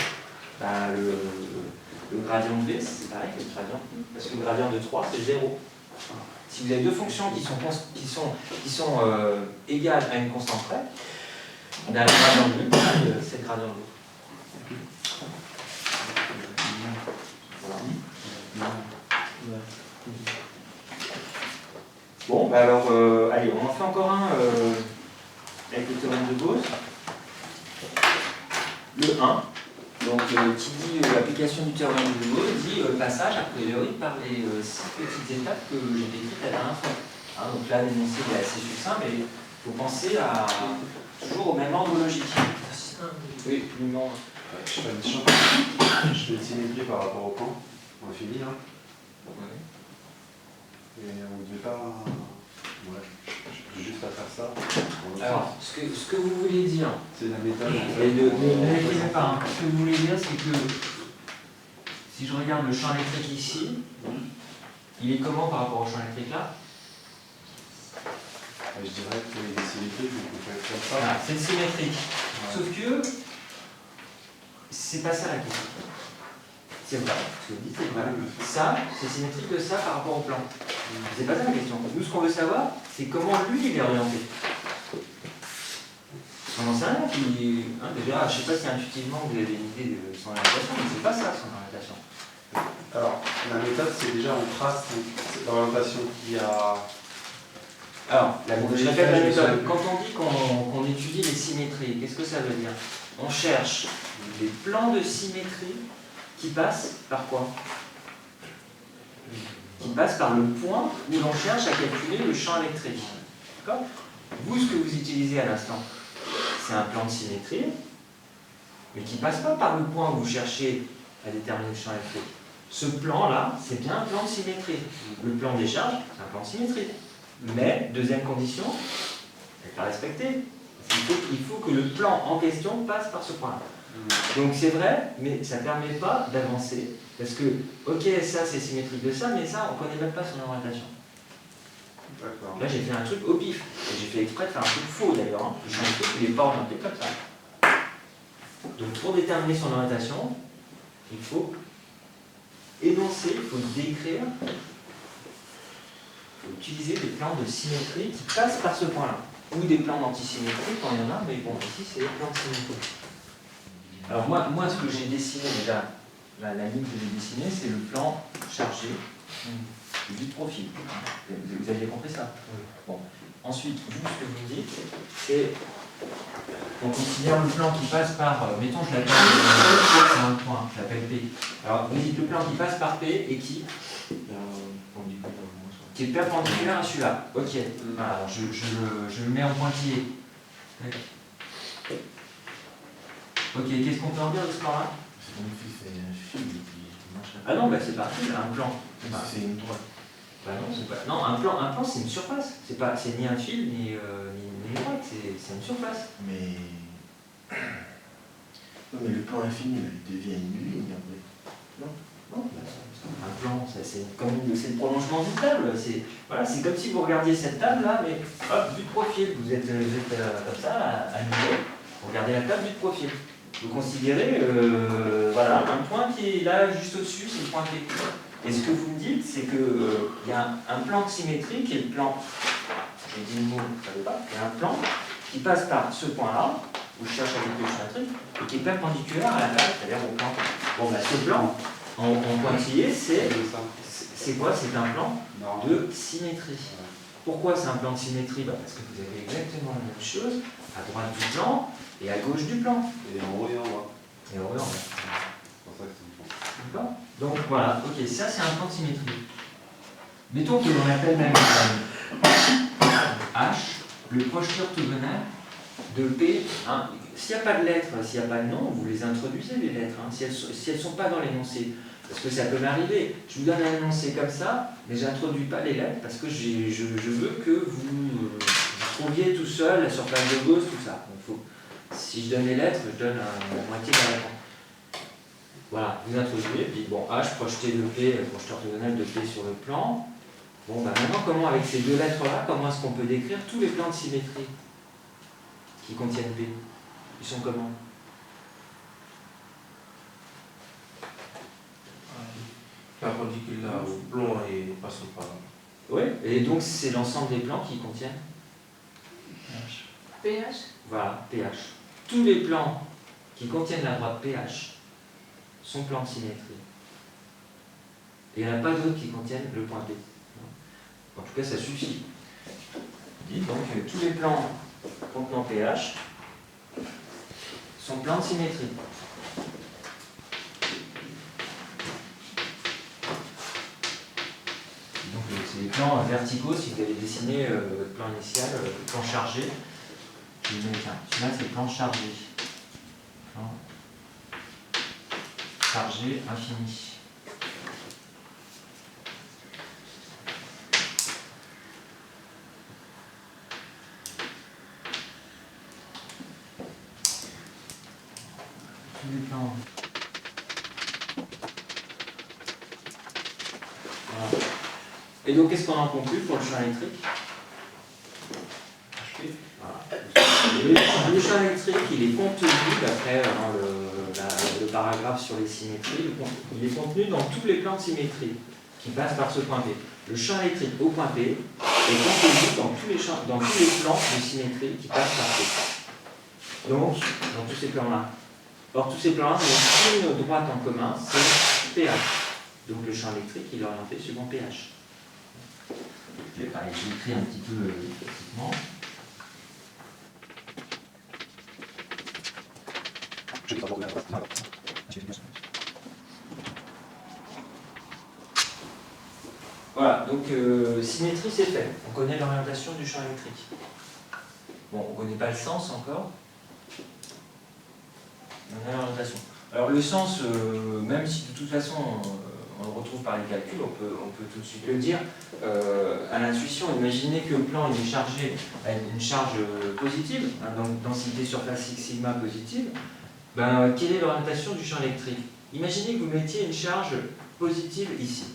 bah, le gradient de V c'est pareil que le gradient de U, parce que le gradient de 3 c'est 0. Si vous avez deux fonctions qui sont égales à une constante près, eh bien, le gradient de l'une c'est le gradient de l'autre. Voilà. Bon, bah alors, allez, on en fait encore un avec le théorème de Gauss. Le 1, donc, qui dit l'application du théorème de Gauss, dit passage a priori par les 6 petites étapes que j'ai décrites la dernière fois. Hein, donc là, l'énoncé est assez succinct, mais il faut penser toujours au même ordre logique. Oui, non. Je fais une champ. Je fais une symétrie par rapport au plan. On a fini là. Et on ne devait pas. Ouais, je peux juste à faire ça. Alors, ce que vous voulez dire, c'est la méthode. En et fait, ne l'écrivez pas, hein. Ce que vous voulez dire, c'est que si je regarde le champ électrique ici, il est comment par rapport au champ électrique là? je dirais qu'il y a des symétries, donc on peut faire ça. Voilà, c'est symétrique. Ouais. Sauf que c'est pas ça la question. C'est vrai, ce que vous dites, c'est vrai. Ça, c'est symétrique de ça par rapport au plan. C'est pas ça la question. Nous, ce qu'on veut savoir, c'est comment lui, il est orienté. On n'en sait rien. Déjà, je sais pas si intuitivement vous avez une idée de son orientation, mais c'est pas ça son orientation. Alors, la méthode, c'est déjà on trace l'orientation qui a. Alors, je répète la méthode. Quand on dit qu'on étudie les symétries, qu'est-ce que ça veut dire? On cherche des plans de symétrie qui passent par quoi? Qui passent par le point où l'on cherche à calculer le champ électrique. D'accord? Vous, ce que vous utilisez à l'instant, c'est un plan de symétrie, mais qui ne passe pas par le point où vous cherchez à déterminer le champ électrique. Ce plan-là, c'est bien un plan de symétrie. Le plan des charges, c'est un plan de symétrie. Mais, deuxième condition, elle n'est pas respectée. Il faut que le plan en question passe par ce point-là. Donc c'est vrai, mais ça ne permet pas d'avancer. Parce que, ok, ça c'est symétrique de ça, mais ça, on ne connaît même pas son orientation. Là, j'ai fait un truc au pif. Et j'ai fait exprès de faire un truc faux d'ailleurs. Hein. Le champ électrique, il n'est pas orienté comme ça. Donc pour déterminer son orientation, il faut énoncer, il faut décrire, il faut utiliser des plans de symétrie qui passent par ce point-là. Ou des plans d'antisymétrie quand il y en a, mais bon, ici c'est les plans de symétrie. Alors moi ce que j'ai dessiné déjà, la ligne que j'ai dessinée, c'est le plan chargé du profil. Vous aviez compris ça? Bon. Ensuite, vous, ce que vous dites, c'est on considère le plan qui passe par, mettons je l'appelle, c'est un point, je l'appelle P. Alors vous dites le plan qui passe par P et qui est perpendiculaire à celui-là. Ok, voilà, alors je le mets en pointillé. Ok, qu'est-ce qu'on peut en dire de ce plan-là? Ah non, bah c'est pas un fil, un plan. C'est une droite. Bah non, c'est pas. Non, un plan c'est une surface. C'est ni un fil ni une droite, c'est une surface. Mais. Non, mais le plan infini, là, il devient une ligne après. Non. Un plan, c'est comme le prolongement d'une table. C'est comme si vous regardiez cette table là, mais hop, vue de profil. Vous êtes comme ça, à niveau. Vous regardez la table vue de profil. Vous considérez voilà, un point qui est là juste au-dessus, c'est le point clé. Et ce que vous me dites, c'est qu'il y a un plan de symétrie qui est le plan, j'ai dit le mot, vous ne savez pas, il y a un plan qui passe par ce point-là, où je cherche à calculer un truc, et qui est perpendiculaire à la table, c'est-à-dire au plan. Bon, bah, ce plan, en pointillé, c'est quoi? C'est un plan de symétrie. Pourquoi c'est un plan de symétrie? Bah, parce que vous avez exactement la même chose à droite du plan et à gauche du plan. Et en haut et en bas. Et en haut et en bas. C'est pour ça que c'est une plan. D'accord? Donc voilà, ok, ça c'est un plan de symétrie. Mettons que l'on appelle même H le proche orthogonal de P. Hein. S'il n'y a pas de lettres, s'il n'y a pas de nom, vous les introduisez les lettres. Hein. Si elles ne sont pas dans l'énoncé, Parce que ça peut m'arriver. Je vous donne un énoncé comme ça, mais j'introduis pas les lettres parce que je veux que vous trouviez tout seul la surface de Gauss, tout ça. Donc, si je donne les lettres, je donne la moitié de la réponse. Voilà, vous introduisez, puis bon, H, projeté de P, projeté orthogonal de P sur le plan. Bon, bah maintenant, comment, avec ces deux lettres-là, comment est-ce qu'on peut décrire tous les plans de symétrie qui contiennent P? Ils sont comment? Perpendiculaire au plomb et passant par là. Oui, et donc c'est l'ensemble des plans qui contiennent PH. Voilà, pH. Tous les plans qui contiennent la droite pH sont plans de symétrie. Et il n'y en a pas d'autres qui contiennent le point P. En tout cas, ça suffit. Donc, tous les plans contenant pH sont plans de symétrie. Donc, c'est les plans verticaux, si vous avez dessiné votre plan initial, le plan chargé. Je vous mets, tiens, celui-là, c'est le plan chargé. Plan chargé infini. Tous les plans. Voilà. Et donc, qu'est-ce qu'on en conclut pour le champ électrique? Le champ électrique, il est contenu, d'après le paragraphe sur les symétries, il est contenu dans tous les plans de symétrie qui passent par ce point P. Le champ électrique au point P est contenu dans tous les plans de symétrie qui passent par P. Donc, dans tous ces plans-là. Or, tous ces plans-là ont une droite en commun, c'est pH. Donc, le champ électrique, il est orienté suivant pH. Je vais écrire un petit peu techniquement. Voilà, donc symétrie c'est fait. On connaît l'orientation du champ électrique. Bon, on ne connaît pas le sens encore. On a l'orientation. Alors le sens, même si de toute façon on le retrouve par les calculs, on peut tout de suite le dire, à l'intuition, imaginez que le plan il est chargé à une charge positive, hein, donc densité surface X sigma positive. Ben, quelle est l'orientation du champ électrique? Imaginez que vous mettiez une charge positive ici.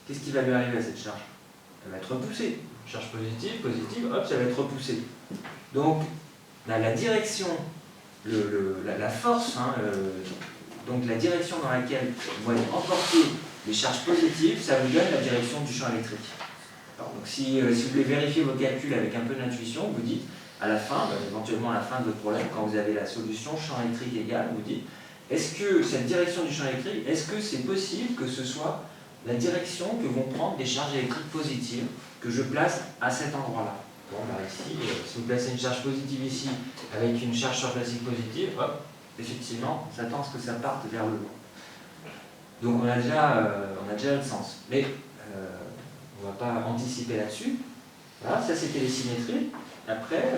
Qu'est-ce qui va lui arriver à cette charge? Elle va être repoussée. Charge positive, positive, hop, ça va être repoussé. Donc, la direction, la force, hein, donc la direction dans laquelle vous allez emporter les charges positives, ça vous donne la direction du champ électrique. Alors, donc, si vous voulez vérifier vos calculs avec un peu d'intuition, vous dites, à la fin, éventuellement à la fin de votre problème, quand vous avez la solution champ électrique égal, vous dites, est-ce que cette direction du champ électrique, est-ce que c'est possible que ce soit la direction que vont prendre des charges électriques positives que je place à cet endroit-là? Bon, bah ici, si vous placez une charge positive ici avec une charge surfacique positive, hop, effectivement, on s'attend à ce que ça parte vers le bas. Donc on a déjà le sens. Mais on ne va pas anticiper là-dessus. Voilà, ça c'était les symétries. Après,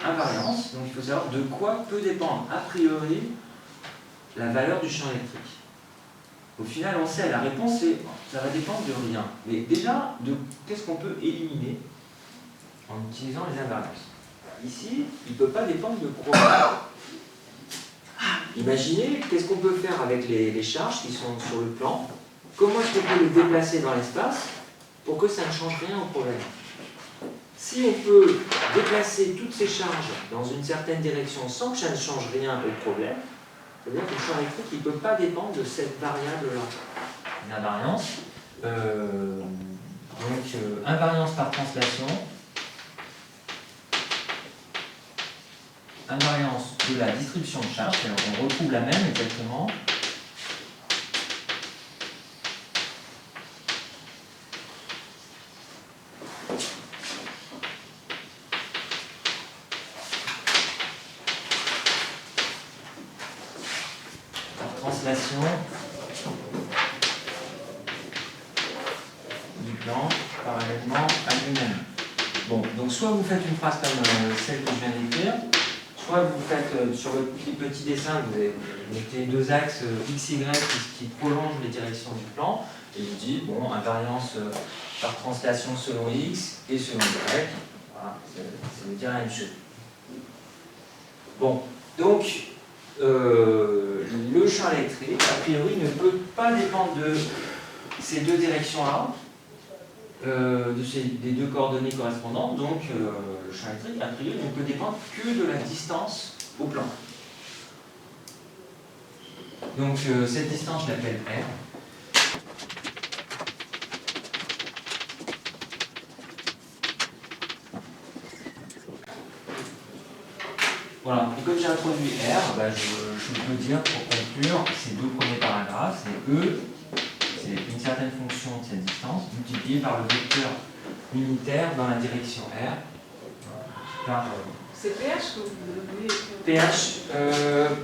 invariance, donc il faut savoir de quoi peut dépendre a priori la valeur du champ électrique. Au final, on sait, la réponse c'est ça va dépendre de rien. Mais déjà, de qu'est-ce qu'on peut éliminer en utilisant les invariances. Ici, il ne peut pas dépendre de quoi. Imaginez, qu'est-ce qu'on peut faire avec les charges qui sont sur le plan? Comment est-ce qu'on peut les déplacer dans l'espace pour que ça ne change rien au problème? Si on peut déplacer toutes ces charges dans une certaine direction sans que ça ne change rien au problème, c'est-à-dire que le champ électrique il ne peut pas dépendre de cette variable-là. Une invariance, invariance par translation, invariance de la distribution de charge, alors on retrouve la même exactement. Translation du plan parallèlement à lui-même. Bon, donc soit vous faites une phrase comme celle que je viens d'écrire, soit vous faites sur votre petit dessin, vous mettez deux axes X, Y qui prolongent les directions du plan, et vous dites, bon, invariance par translation selon X et selon Y, voilà, ça veut dire la même chose. Bon, donc, le champ électrique, a priori, ne peut pas dépendre de ces deux directions-là, des deux coordonnées correspondantes, donc le champ électrique, a priori, ne peut dépendre que de la distance au plan. Donc cette distance, je l'appelle R. Voilà, et comme j'ai introduit R, bah, je peux dire pour conclure ces deux premiers paragraphes, c'est E, c'est une certaine fonction de cette distance multipliée par le vecteur unitaire dans la direction R. Par, C'est pH que vous voulez écrire?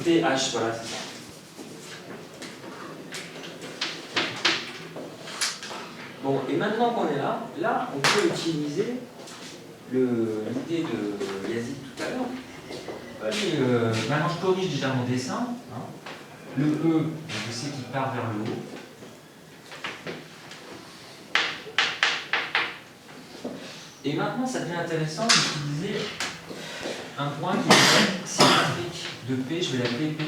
pH, voilà, c'est ça. Bon, et maintenant qu'on est là, on peut utiliser l'idée de Yazid tout à l'heure. Maintenant, je corrige déjà mon dessin. Hein. Le E, je sais qu'il part vers le haut. Et maintenant, ça devient intéressant d'utiliser un point qui est symétrique de P, je vais l'appeler P'.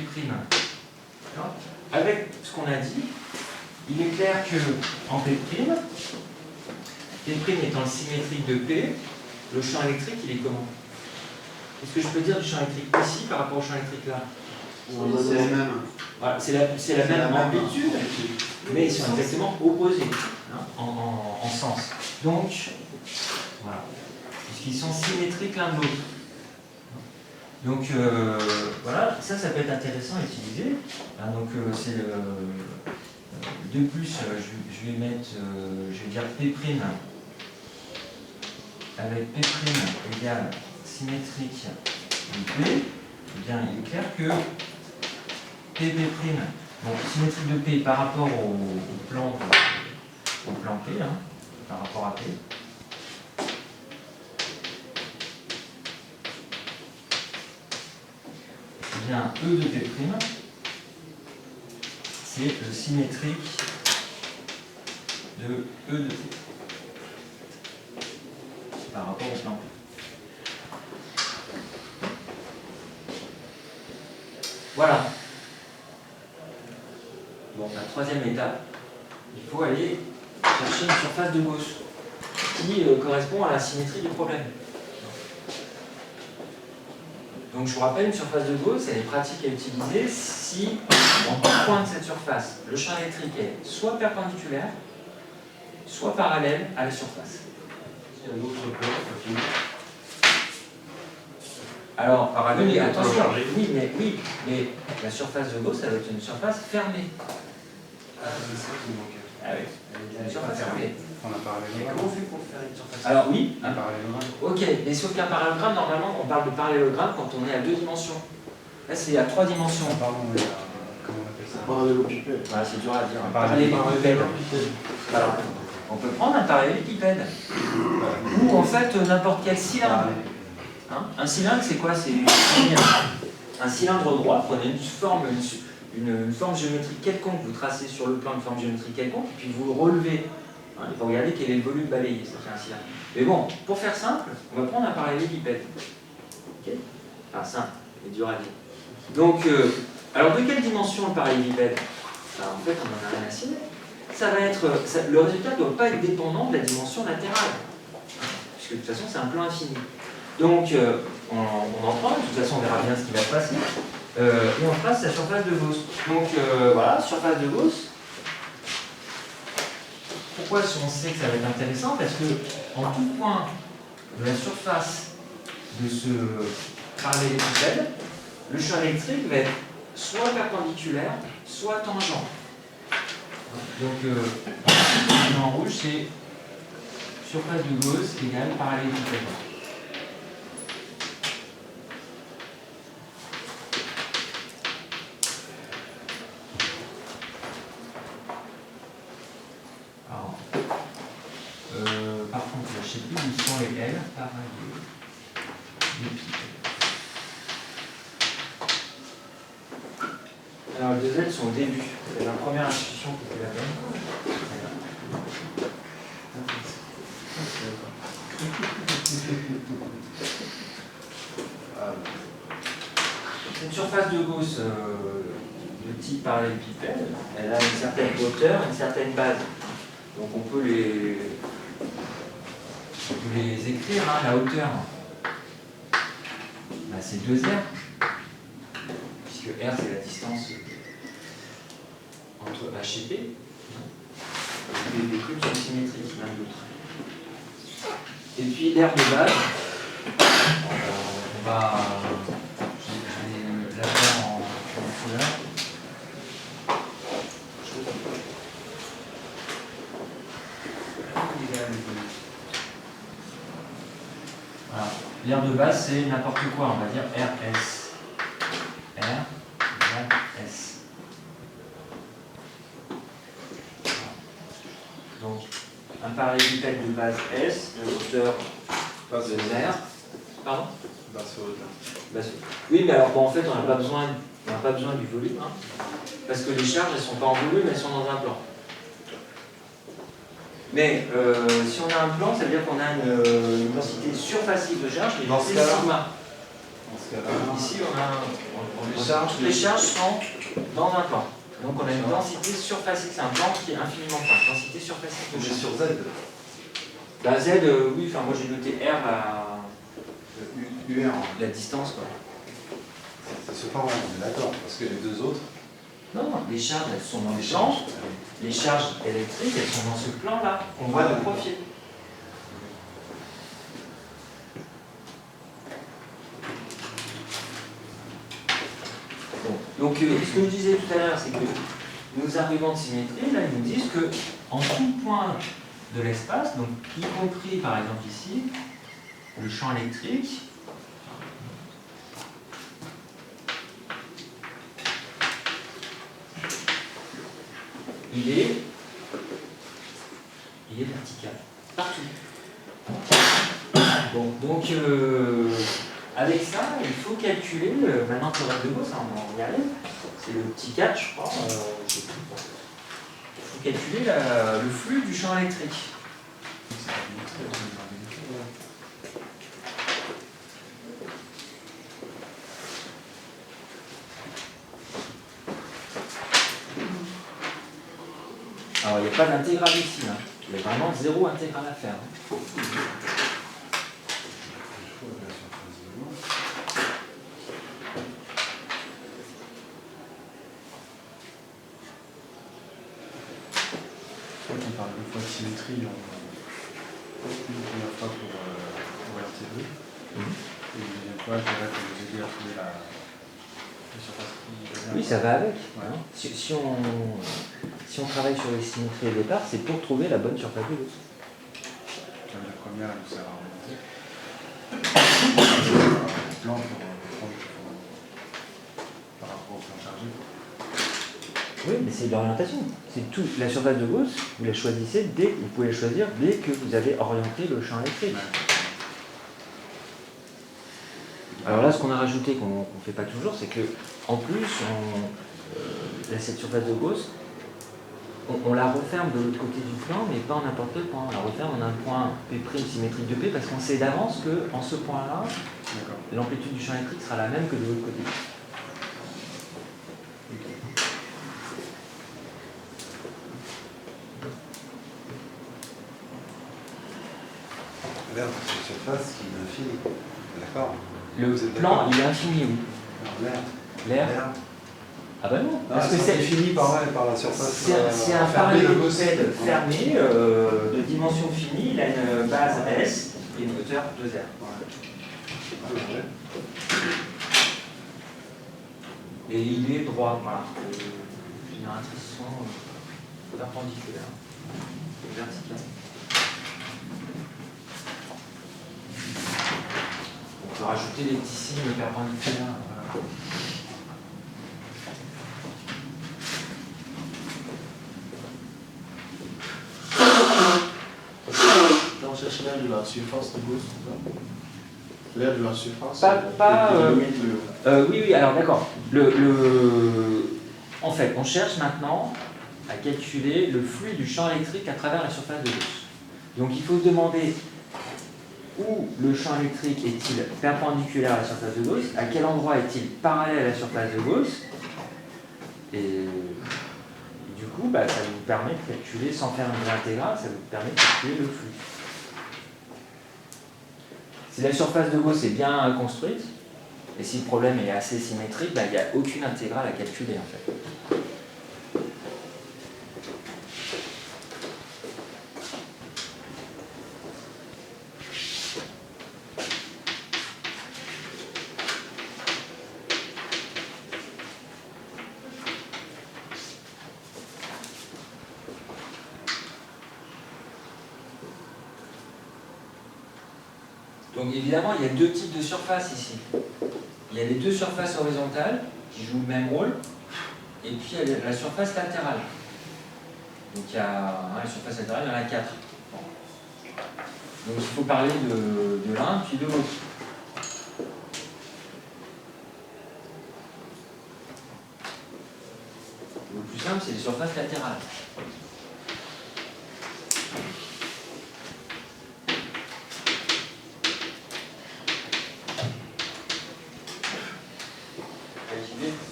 Avec ce qu'on a dit, il est clair que en P', P' étant le symétrique de P, le champ électrique, il est comment? Qu'est-ce que je peux dire du champ électrique ici par rapport au champ électrique là? C'est la même. Voilà, c'est la même amplitude, mais ils sont exactement opposés hein, en sens. Donc, voilà, puisqu'ils sont symétriques l'un de l'autre. Donc, voilà, ça peut être intéressant à utiliser. Hein, donc, c'est le. De plus, je vais mettre, je vais dire P' avec P' égale symétrique de P, eh bien il est clair que P', donc symétrique de P par rapport au plan P, hein, par rapport à P. Eh bien E de P', c'est le symétrique de E de P par rapport au plan P. Voilà. Bon, la troisième étape, il faut aller chercher une surface de Gauss qui correspond à la symétrie du problème. Donc je vous rappelle, une surface de Gauss, elle est pratique à utiliser si, en tout point de cette surface, le champ électrique est soit perpendiculaire, soit parallèle à la surface. Il y a un autre plan, infini. Alors, Parallèle oui, au attention, plan chargé. oui, mais la surface de Gauss, ça va être une surface fermée. Ah, c'est ça qui me manquait. Ah oui, une surface fermée. On a parlé Mais de comment on fait pour faire une surface? Alors, Alors oui, un parallélogramme. ok, mais sauf qu'un parallélogramme, normalement, on parle de parallélogramme quand on est à 2 dimensions. Là, c'est à 3 dimensions. Pardon, mais comment on appelle ça? Parallélopipède. Voilà, c'est dur à dire. Un Parallélépipède. Alors, on peut prendre un parallélépipède. Ou en fait, n'importe quel cylindre. Hein, un cylindre, c'est quoi? C'est un cylindre droit. Prenez une forme géométrique quelconque, vous tracez sur le plan une forme géométrique quelconque, et puis vous le relevez. Hein, et vous regardez quel est le volume balayé, ça fait un cylindre. Mais bon, pour faire simple, on va prendre un parallélépipède. Ok? Enfin, simple, mais dur à dire. Donc, alors de quelle dimension le parallélépipède? Alors, en fait, on n'en a rien à cirer. Ça va être, le résultat ne doit pas être dépendant de la dimension latérale. Puisque de toute façon, c'est un plan infini. Donc, on en prend, de toute façon, on verra bien ce qui va se passer. Et on trace sa surface de Gauss. Donc, voilà, surface de Gauss. Pourquoi on sait que ça va être intéressant? Parce que, en tout point de la surface de ce parallélépipède, le champ électrique va être soit perpendiculaire, soit tangent. Donc, en rouge, c'est surface de Gauss égale parallélépipède. Alors, par contre, je ne sais plus où sont les L, parallélépipède. Alors les 2 Z sont au début. C'est la première institution qui était la bonne. C'est une surface de Gauss de type parallélépipède. Elle a une certaine hauteur, une certaine base. Donc on peut les écrire. Hein, la hauteur, bah, c'est 2R. Puisque R c'est la distance entre H et P. Les cubes sont symétriques l'un de l'autre. Et puis l'air de base, on va la faire en couleur. Voilà. L'air de base c'est n'importe quoi, on va dire RS. R égale S. Donc un parallélépipède de base S, de hauteur de R. Pardon? Oui, mais alors bon, en fait, on n'a pas besoin du volume, hein, parce que les charges, elles ne sont pas en volume, elles sont dans un plan. Mais si on a un plan, ça veut dire qu'on a une densité surfacique de charge, qui est sigma. Ici, toutes les charges sont dans un plan. Donc on a une densité surfacique, c'est un plan qui est infiniment fin. Densité surfacique de charge. Sur Z. Bah, Z, oui, enfin moi j'ai noté R à UR. la distance, quoi. C'est ce plan-là, on est d'accord, parce que les deux autres. Non, les charges, elles sont dans le champ. Les charges électriques, elles sont dans ce plan-là. On voit le profil. Bon. Donc, ce que je disais tout à l'heure, c'est que nos arguments de symétrie, là, ils nous disent que en tout point de l'espace, donc y compris par exemple ici, le champ électrique, il est vertical, partout. Bon, donc avec ça, il faut calculer, maintenant théorème de Gauss, on y arrive, c'est le petit 4, je crois, il faut calculer le flux du champ électrique. Alors, il n'y a pas d'intégrale ici, hein. Il y a vraiment 0 intégrale à faire. Hein. On parle une fois de symétrie, une première fois pour RT2. Et une deuxième fois, je dirais pour vous aider à trouver la surface qui... Oui, ça va avec. Ouais. Hein. Si on travaille sur les symétries au départ, c'est pour trouver la bonne surface de Gauss. La première, elle nous sert à remonter. Le plan par rapport au plan chargé. Oui, mais c'est de l'orientation. C'est tout. La surface de Gauss, vous la choisissez vous pouvez la choisir dès que vous avez orienté le champ électrique. Alors là, ce qu'on a rajouté, qu'on ne fait pas toujours, c'est que en plus, cette surface de Gauss, on la referme de l'autre côté du plan, mais pas en n'importe quel point. On la referme en un point P' symétrique de P, parce qu'on sait d'avance qu'en ce point-là, l'amplitude du champ électrique sera la même que de l'autre côté. L'air de cette surface qui est infini. D'accord. Le plan, il est infini, oui. L'air. L'air. Ah bah non, Parce que c'est fini par la surface. C'est un parallélépipède fermé de dimension finie, il a une base S et une hauteur 2R. Et il est droit, voilà. Les génératrices sont perpendiculaires, verticales. On peut rajouter des petits signes perpendiculaires. Voilà. Là, on cherche l'air de la surface de Gauss, c'est ça? L'air de la surface. Oui, alors d'accord. En fait, on cherche maintenant à calculer le flux du champ électrique à travers la surface de Gauss. Donc il faut se demander où le champ électrique est-il perpendiculaire à la surface de Gauss, à quel endroit est-il parallèle à la surface de Gauss, et du coup, ça nous permet de calculer, sans faire une intégrale, ça nous permet de calculer le flux. Si la surface de Gauss est bien construite, et si le problème est assez symétrique, il n'y a aucune intégrale à calculer en fait. Donc évidemment, il y a deux types de surfaces ici. Il y a les deux surfaces horizontales qui jouent le même rôle, et puis il y a la surface latérale. Donc il y a la surface latérale, il y en a 4. Donc il faut parler de l'un puis de l'autre. Le plus simple, c'est les surfaces latérales.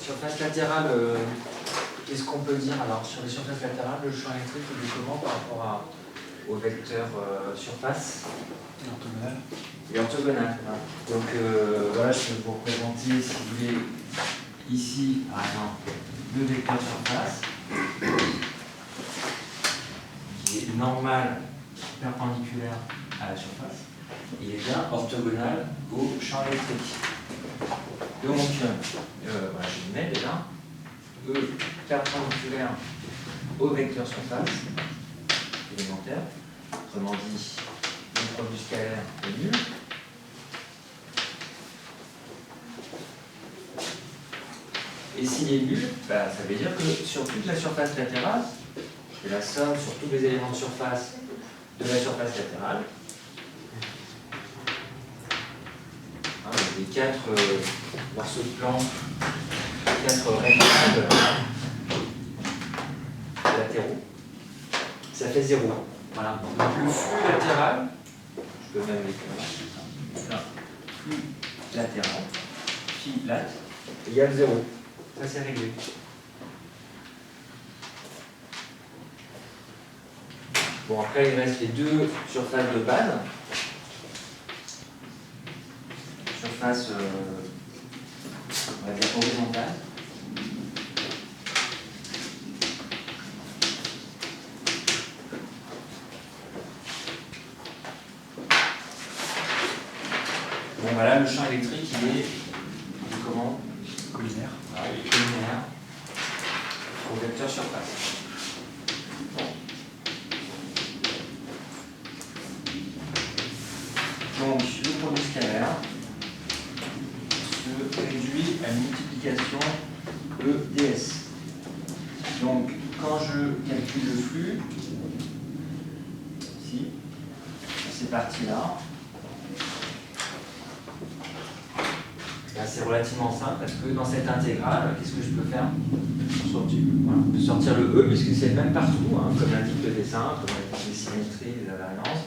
Surface latérale, qu'est-ce qu'on peut dire? Alors sur les surfaces latérales, le champ électrique il est comment par rapport au vecteur surface? Orthogonal. Et orthogonal. Donc voilà, je peux vous représenter, si vous voulez, ici par exemple, le vecteur surface, qui est normal perpendiculaire à la surface. Il est bien orthogonal au champ électrique. Donc, voilà, je le mets déjà. E perpendiculaire au vecteur surface élémentaire. Autrement dit, le produit scalaire est nul. Et s'il est nul, ça veut dire que sur toute la surface latérale, c'est la somme sur tous les éléments de surface de la surface latérale. Les 4 morceaux de plan, 4 rectangles latéraux, ça fait 0. Voilà. Donc le flux latéral, je peux même l'écrire là, flux latéral, phi lat, égale 0. Ça c'est réglé. Bon, après il reste les deux surfaces de base. Surface, on va dire horizontale. Bon, voilà, le champ électrique, il est comment? Collinaire. Voilà, il est collinaire au vecteur surface. Donc, le produit scalaire se réduit à une multiplication E ds. Donc, quand je calcule le flux, ici, c'est parti là, c'est relativement simple parce que dans cette intégrale, qu'est-ce que je peux faire? Voilà, je peux sortir le E puisque c'est le même partout, comme l'indique le dessin, comme l'indique les symétries, les invariances.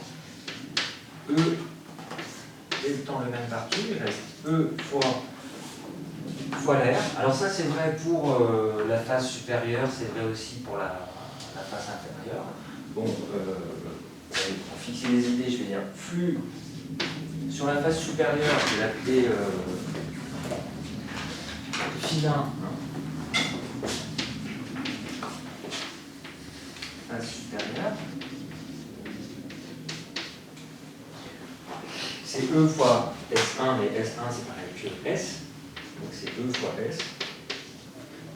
E étant le même partout, il reste E fois l'air. Alors ça c'est vrai pour la face supérieure, c'est vrai aussi pour la face inférieure. Bon, pour fixer les idées, je vais dire flux sur la face supérieure, je vais l'appeler phi 1. Face supérieure. C'est E fois S1, mais S1 c'est pareil que S. Donc c'est E fois S.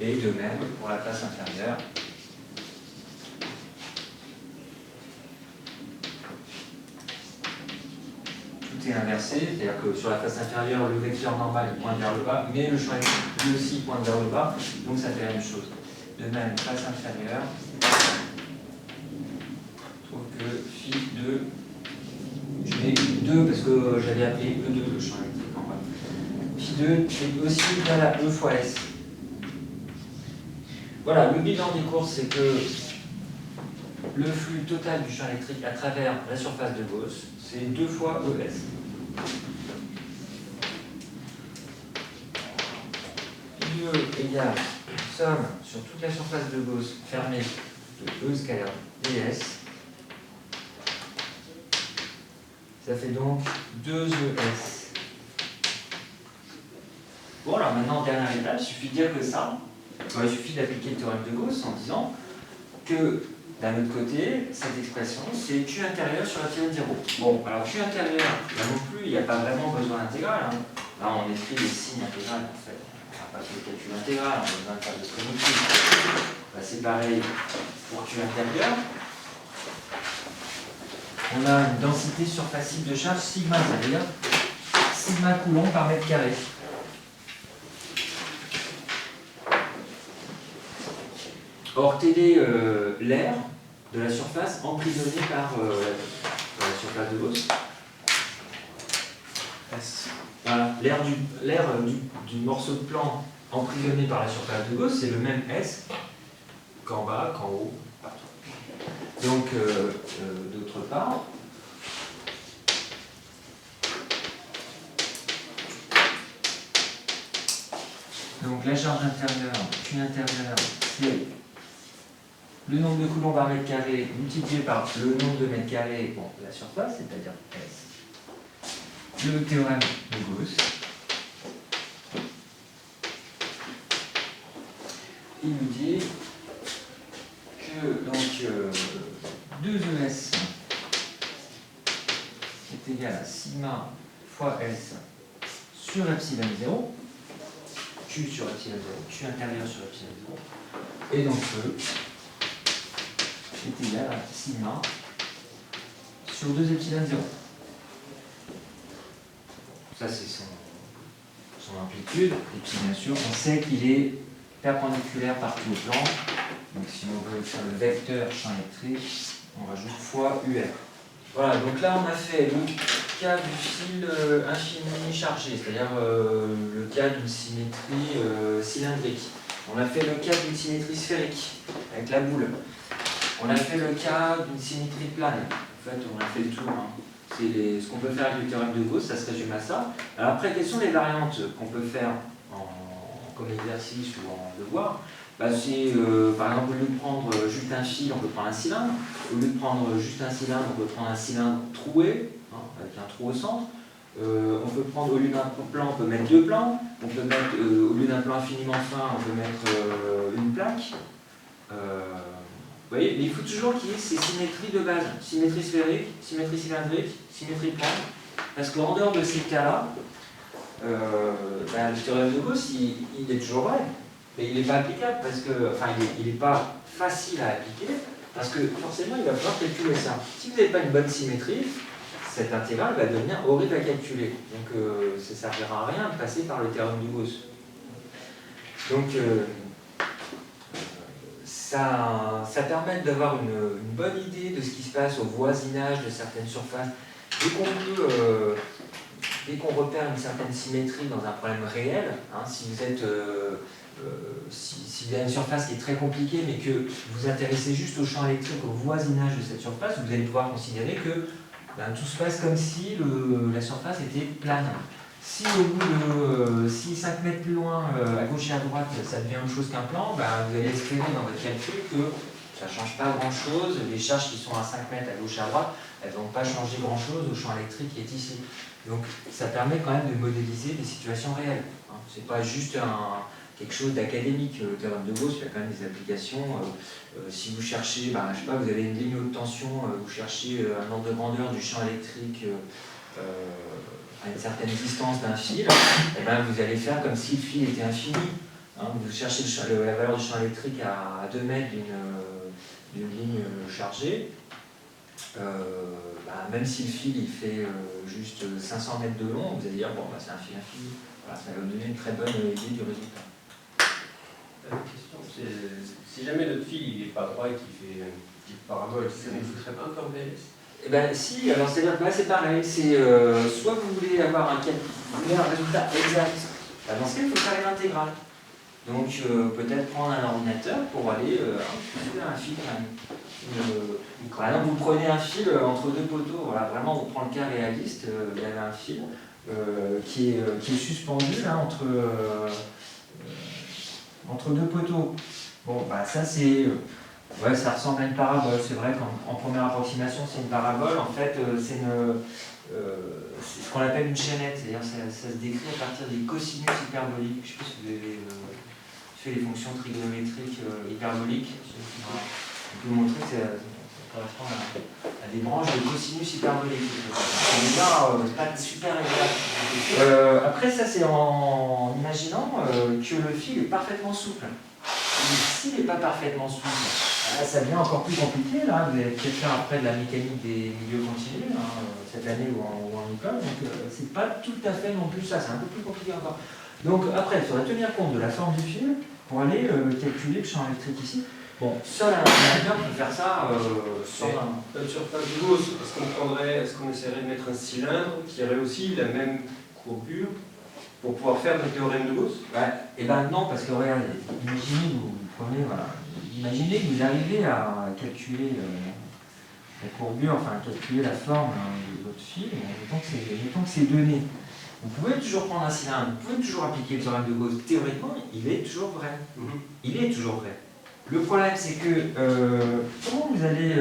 Et de même pour la face inférieure. Tout est inversé, c'est-à-dire que sur la face inférieure, le vecteur normal il pointe vers le bas, mais le champ électrique lui aussi pointe vers le bas, donc ça fait la même chose. De même, face inférieure, je trouve que phi 2, je mets 2 parce que j'avais appelé E2 le champ électrique en bas. Phi 2 est aussi égal à E fois S. voilà, le bilan des courses, c'est que le flux total du champ électrique à travers la surface de Gauss, c'est 2 fois ES. E égale somme sur toute la surface de Gauss fermée de E scalaire ds. Ça fait donc 2ES. Bon, alors maintenant, dernière étape, il suffit de dire que ça. Il suffit d'appliquer le théorème de Gauss en disant que d'un autre côté, cette expression, c'est Q intérieur sur epsilon 0. Bon, alors Q intérieur, là non plus, il n'y a pas vraiment besoin d'intégrale. Hein. Là, on écrit des signes intégrales en fait. On n'a pas fait le calcul intégral, on a besoin de faire de primitif. C'est pareil pour Q intérieur. On a une densité surfacique de charge sigma, c'est-à-dire sigma coulomb par mètre carré. Or, tel est l'air de la surface emprisonné par la surface de Gauss. S. Voilà, l'air du morceau de plan emprisonné par la surface de Gauss, c'est le même S qu'en bas, qu'en haut, partout. Donc, d'autre part, donc la charge intérieure, Q intérieure, c'est le nombre de coulombs par mètre carré multiplié par le nombre de mètres carrés, bon, la surface, c'est-à-dire S. Le théorème de Gauss. Il nous dit que donc 2ES est égal à sigma fois S sur epsilon 0, Q sur epsilon 0, Q intérieur sur epsilon 0, et donc E est égal à sigma sur 2 epsilon 0. Ça c'est son amplitude, et puis bien sûr on sait qu'il est perpendiculaire partout au plan. Donc si on veut faire le vecteur champ électrique, on rajoute fois UR. Voilà, donc là on a fait le cas du fil infini chargé, c'est-à-dire le cas d'une symétrie cylindrique. On a fait le cas d'une symétrie sphérique, avec la boule. On a fait le cas d'une symétrie plane. En fait, on a fait le tour. Hein. C'est ce qu'on peut faire avec le théorème de Gauss, ça se résume à ça. Alors après, quelles sont les variantes qu'on peut faire comme exercice ou en devoir? C'est par exemple, au lieu de prendre juste un fil, on peut prendre un cylindre. Au lieu de prendre juste un cylindre, on peut prendre un cylindre troué, hein, avec un trou au centre. On peut prendre, au lieu d'un plan, on peut mettre 2 plans. On peut mettre, au lieu d'un plan infiniment fin, on peut mettre une plaque. Vous voyez, mais il faut toujours qu'il y ait ces symétries de base. Symétrie sphérique, symétrie cylindrique, symétrie plane. Parce qu'en dehors de ces cas-là, le théorème de Gauss, il est toujours vrai. Mais il n'est pas applicable parce que, enfin, il n'est pas facile à appliquer parce que forcément, il va falloir calculer ça. Si vous n'avez pas une bonne symétrie, cette intégrale va devenir horrible à calculer. Donc, ça ne servira à rien de passer par le théorème de Gauss. Donc, ça permet d'avoir une bonne idée de ce qui se passe au voisinage de certaines surfaces. Dès qu'on repère une certaine symétrie dans un problème réel, hein, si vous êtes si vous avez une surface qui est très compliquée mais que vous vous intéressez juste au champ électrique, au voisinage de cette surface, vous allez pouvoir considérer que tout se passe comme si la surface était plane. Si au bout de 5 mètres plus loin, à gauche et à droite, ça devient autre chose qu'un plan, vous allez espérer dans votre calcul que ça ne change pas grand-chose. Les charges qui sont à 5 mètres à gauche et à droite, elles ne vont pas changer grand-chose au champ électrique qui est ici. Donc ça permet quand même de modéliser des situations réelles. Hein. Ce n'est pas juste quelque chose d'académique. Le théorème de Gauss, il y a quand même des applications. Si vous cherchez, je sais pas, vous avez une ligne haute tension, vous cherchez un ordre de grandeur du champ électrique à une certaine distance d'un fil, vous allez faire comme si le fil était infini. Hein, vous cherchez la valeur du champ électrique à 2 mètres d'une ligne chargée. Même si le fil il fait juste 500 mètres de long, vous allez dire bon, c'est un fil infini. Voilà, ça va vous donner une très bonne idée du résultat. La question, c'est si jamais notre fil il n'est pas droit et qu'il fait une petite parabole, ça ne vous ferait pas un peu VLS? Si, alors c'est-à-dire que là c'est pareil, c'est soit vous voulez avoir un résultat exact, dans ce cas il faut faire une intégrale. Donc peut-être prendre un ordinateur pour aller faire un fil. Par exemple, vous prenez un fil entre deux poteaux, voilà, vraiment on prend le cas réaliste, il y avait un fil qui est suspendu là, entre deux poteaux. Bon, bah ça c'est... ouais, ça ressemble à une parabole, c'est vrai qu'en première approximation c'est une parabole, en fait c'est ce qu'on appelle une chaînette, c'est-à-dire ça se décrit à partir des cosinus hyperboliques. Je ne sais pas si vous avez fait les fonctions trigonométriques hyperboliques. On peut montrer que ça correspond à des branches de cosinus hyperboliques. C'est pas super agréable. Après ça c'est en imaginant que le fil est parfaitement souple. S'il n'est pas parfaitement souple, ça devient encore plus compliqué. Là, vous allez peut-être faire après de la mécanique des milieux continus, cette année ou en école, donc c'est pas tout à fait non plus ça, c'est un peu plus compliqué encore. Donc après, il faudrait tenir compte de la forme du fil pour aller calculer le champ électrique ici. Bon, seul un ingénieur peut faire ça sans Une surface de Gauss, est-ce qu'on essaierait de mettre un cylindre qui aurait aussi la même courbure pour pouvoir faire le théorème de Gauss? Et ben non, parce que regardez, imaginez vous prenez, voilà, imaginez que vous arrivez à calculer la courbure, enfin calculer la forme de votre fil, mettons que c'est donné. Vous pouvez toujours prendre un cylindre, vous pouvez toujours appliquer le théorème de Gauss. Théoriquement, il est toujours vrai. Il est toujours vrai. Le problème, c'est que comment vous allez,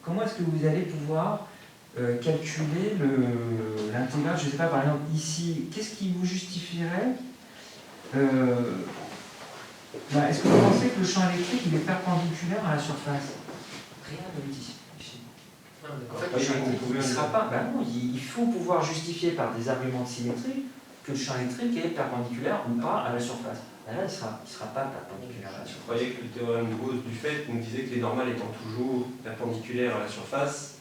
comment est-ce que vous allez pouvoir calculer l'intégral, je ne sais pas, par exemple ici, qu'est-ce qui vous justifierait est-ce que vous pensez que le champ électrique il est perpendiculaire à la surface? Rien ne le dit. En fait, le champ électrique il sera pas. Non, il faut pouvoir justifier par des arguments de symétrie que le champ électrique est perpendiculaire ou pas à la surface. Là, il ne sera pas perpendiculaire à la surface. Je croyais que le théorème de Gauss du fait nous disait que les normales étant toujours perpendiculaires à la surface.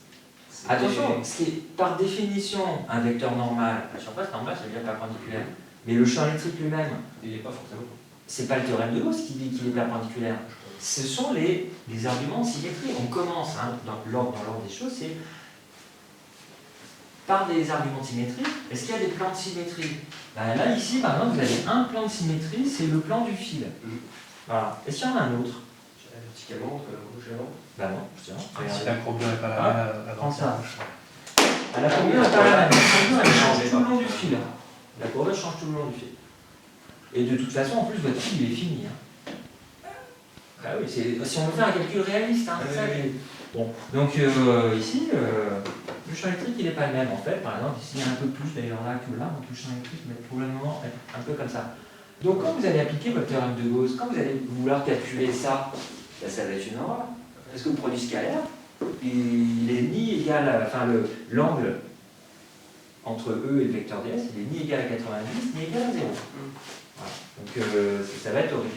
Attention, ce qui est par définition un vecteur normal à la surface, normal ça veut dire perpendiculaire. Mais le champ électrique lui-même, il n'est pas forcément. C'est pas le théorème de Gauss qui dit qu'il est perpendiculaire. Ce sont les arguments de symétrie. On commence dans l'ordre des choses, c'est par des arguments de symétrie. Est-ce qu'il y a des plans de symétrie? Là, ici, par exemple, vous avez un plan de symétrie, c'est le plan du fil. Voilà. Est-ce qu'il y en a un autre? Verticalement, entre la gauche et la droite. Non, justement. Si la courbure n'est pas la même, à prends droite, ça. à gauche. La courbure n'est pas la même. La courbure, elle change tout le long du fil. La courbure change tout le long du fil. Et de toute façon, en plus, votre fil, il est fini. Oui, si on veut faire un calcul réaliste, c'est ça. Bon, donc ici, le champ électrique, il n'est pas le même. En fait, par exemple, ici, il y a un peu plus d'ailleurs là que là, donc le champ électrique va probablement être un peu comme ça. Donc quand vous allez appliquer votre théorème de Gauss, quand vous allez vouloir calculer ça, ça va être une horreur. Parce que le produit scalaire, il est ni égal, l'angle entre E et le vecteur ds, il est ni égal à 90, ni égal à 0. Voilà. Donc ça va être horrible.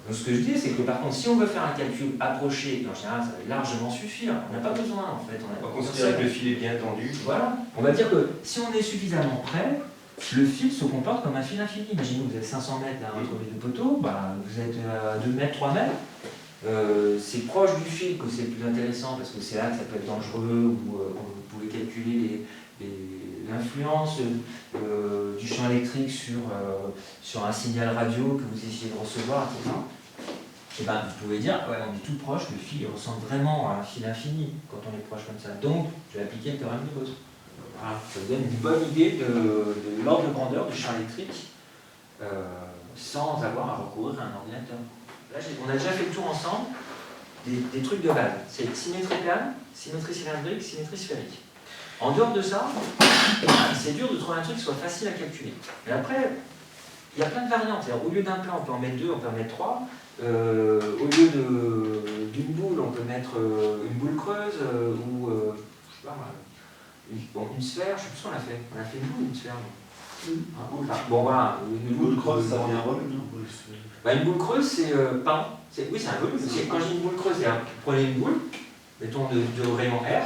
Donc ce que je dis, c'est que par contre, si on veut faire un calcul approché, en général, ça va largement suffire. On n'a pas besoin, en fait. On va considérer que le fil est bien tendu. Voilà. On va dire que si on est suffisamment près, le fil se comporte comme un fil infini. Imaginez que vous êtes 500 mètres là, entre les deux poteaux, vous êtes à 2 mètres, 3 mètres. C'est proche du fil que c'est le plus intéressant parce que c'est là que ça peut être dangereux, où vous pouvez calculer l'influence du champ électrique sur un signal radio que vous essayez de recevoir, etc. Et vous pouvez dire, ouais, on est tout proche, le fil ressemble vraiment à un fil infini quand on est proche comme ça. Donc, je vais appliquer le théorème de Gauss. Voilà, ça vous donne une bonne idée de l'ordre de grandeur du champ électrique sans avoir à recourir à un ordinateur. Là, on a déjà fait le tour ensemble des trucs de base. C'est symétrie plane, symétrie cylindrique, symétrie sphérique. En dehors de ça, c'est dur de trouver un truc qui soit facile à calculer. Et après, il y a plein de variantes. Au lieu d'un plan, on peut en mettre 2, on peut en mettre 3. Au lieu d'une boule, on peut mettre une boule creuse ou je sais pas, une sphère. Je sais plus ce qu'on a fait. On a fait une boule, une sphère. Bon voilà, Une boule creuse, ça vient volume, non? Une boule creuse, c'est oui, c'est un volume. Quand je dis une boule creuse, vous prenez une boule, mettons de rayon R,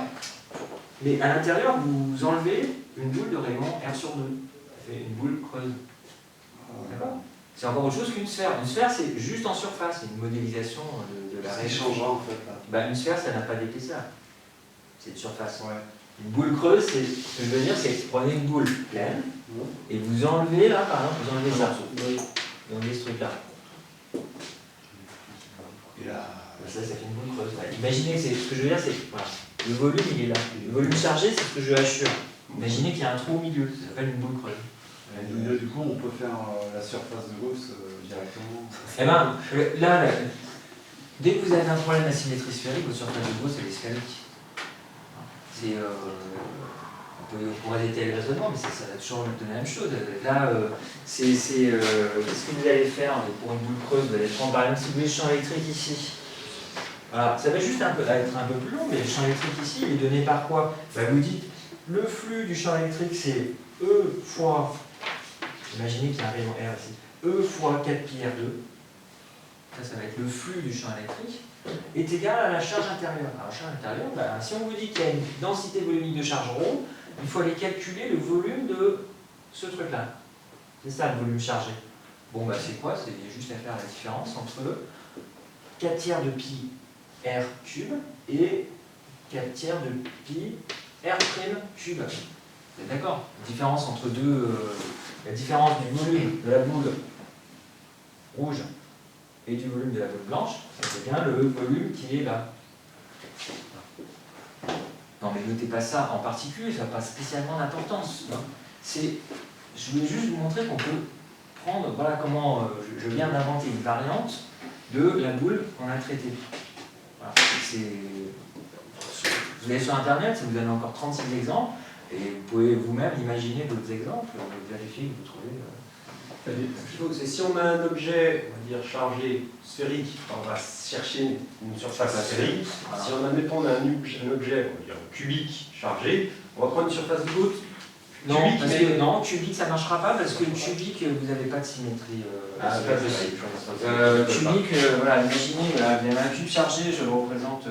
mais à l'intérieur, vous enlevez une boule de rayon R sur 2. Ça fait une boule creuse. D'accord? C'est encore autre chose qu'une sphère. Une sphère, c'est juste en surface, c'est une modélisation de la C'est région. changeant en fait là. Une sphère, ça n'a pas d'épaisseur. C'est de surface. Ouais. Une boule creuse, c'est, ce que je veux dire, c'est que vous prenez une boule pleine et vous enlevez là, par exemple, vous enlevez ça. Vous enlevez ce truc-là. Et là, Ça fait une boule creuse. Imaginez que c'est, ce que je veux dire, c'est voilà, le volume, il est là. Le volume chargé, c'est ce que je assure. Imaginez qu'il y a un trou au milieu, ça s'appelle une boule creuse. Du coup, on peut faire la surface de Gauss directement. Eh ben, là, dès que vous avez un problème d'asymétrie sphérique, votre surface de Gauss, elle est sphérique. C'est, on pourrait détailler le raisonnement, mais ça va toujours donner la même chose. Là, qu'est-ce que vous allez faire pour une boule creuse? Vous allez prendre, par exemple, si vous voulez le champ électrique ici. Voilà, ça va juste être un peu plus long, mais le champ électrique ici, il est donné par quoi? Vous dites, le flux du champ électrique, c'est E fois, imaginez qu'il y a un rayon R ici, E fois 4 pi R2, ça va être le flux du champ électrique, est égal à la charge intérieure. Alors, la charge intérieure, si on vous dit qu'il y a une densité volumique de charge ρ, il faut aller calculer le volume de ce truc-là. C'est ça le volume chargé. Bon, c'est quoi? C'est juste à faire la différence entre 4 tiers de pi R cube et 4 tiers de pi R prime cube. Vous êtes d'accord? La différence entre la différence du volume de la boule rouge et du volume de la boule blanche, c'est bien le volume qui est là. Non mais notez pas ça en particulier, ça n'a pas spécialement d'importance. Je voulais juste vous montrer qu'on peut prendre, voilà comment je viens d'inventer une variante de la boule qu'on a traitée. Voilà, vous allez sur internet, ça vous donne encore 36 exemples, et vous pouvez vous-même imaginer d'autres exemples, vérifier que vous trouvez. Si on a un objet, on va dire, chargé sphérique, on va chercher une surface sphérique. Voilà. Si on a un objet, on va dire, cubique chargé, on va prendre une surface Gauss Non, cubique, parce mais... que non, cubique ça ne marchera pas parce que cubique vous n'avez pas de symétrie. C'est pas possible. Cubique, voilà, imaginez, voilà, vous avez un cube chargé, je le représente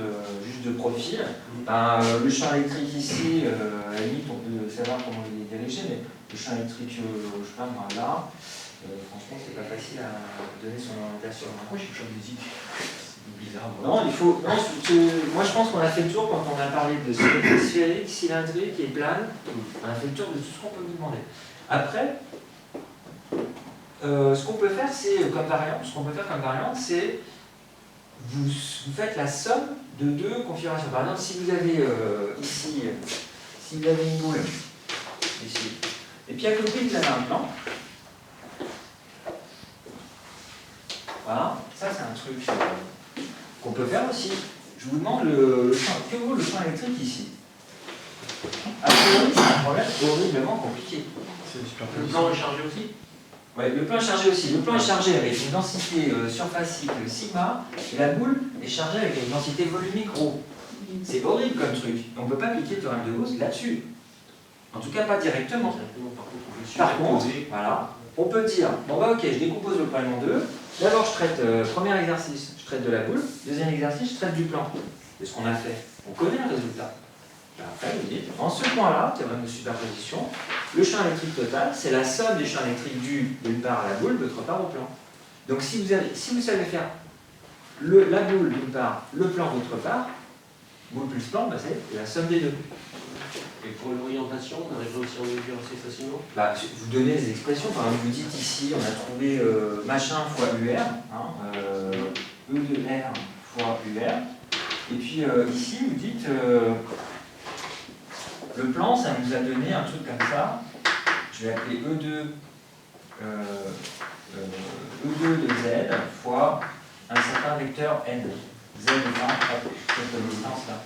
juste de profil. Le champ électrique ici, à la limite on peut savoir comment il est dirigé, mais le champ électrique, je sais pas moi, là, franchement c'est pas facile à donner son orientation. Pourquoi j'ai toujours des idées bizarres? Non, il faut. Non, moi je pense qu'on a fait le tour quand on a parlé de symétrie sphérique, cylindrique et plane. On a fait le tour de tout ce qu'on peut vous demander. Après, ce qu'on peut faire, c'est comme variante, c'est vous faites la somme de deux configurations. Par exemple, si vous avez ici, si vous avez une boule ici, et puis à côté vous avez un plan. Voilà, ça c'est un truc qu'on peut faire aussi. Je vous demande le champ. Que vaut le champ électrique ici? A priori, c'est un problème horriblement compliqué. Le plan est chargé aussi? Ouais, le plan est chargé aussi. Le plan est chargé avec une densité surface cycle sigma, et la boule est chargée avec une densité volumique ρ. C'est horrible comme truc. On ne peut pas appliquer le théorème de Gauss là-dessus. En tout cas, pas directement. Par contre, voilà, on peut dire, bon ok, je décompose le problème en deux. D'abord, je traite, premier exercice, je traite de la boule. Deuxième exercice, je traite du plan. C'est ce qu'on a fait. On connaît le résultat. Et après, vous dites, en ce point-là, théorème de superposition, le champ électrique total, c'est la somme des champs électriques dus d'une part à la boule, d'autre part au plan. Donc si vous savez faire la boule d'une part, le plan d'autre part, boule plus plan, c'est la somme des deux. Et pour l'orientation, on arrive aussi à en déduire assez facilement? Vous donnez des expressions, par exemple, vous dites ici, on a trouvé machin fois UR, E de R fois UR, et puis ici, vous dites, le plan, ça nous a donné un truc comme ça, je vais appeler E2 de Z fois un certain vecteur N. Z étant cette distance-là.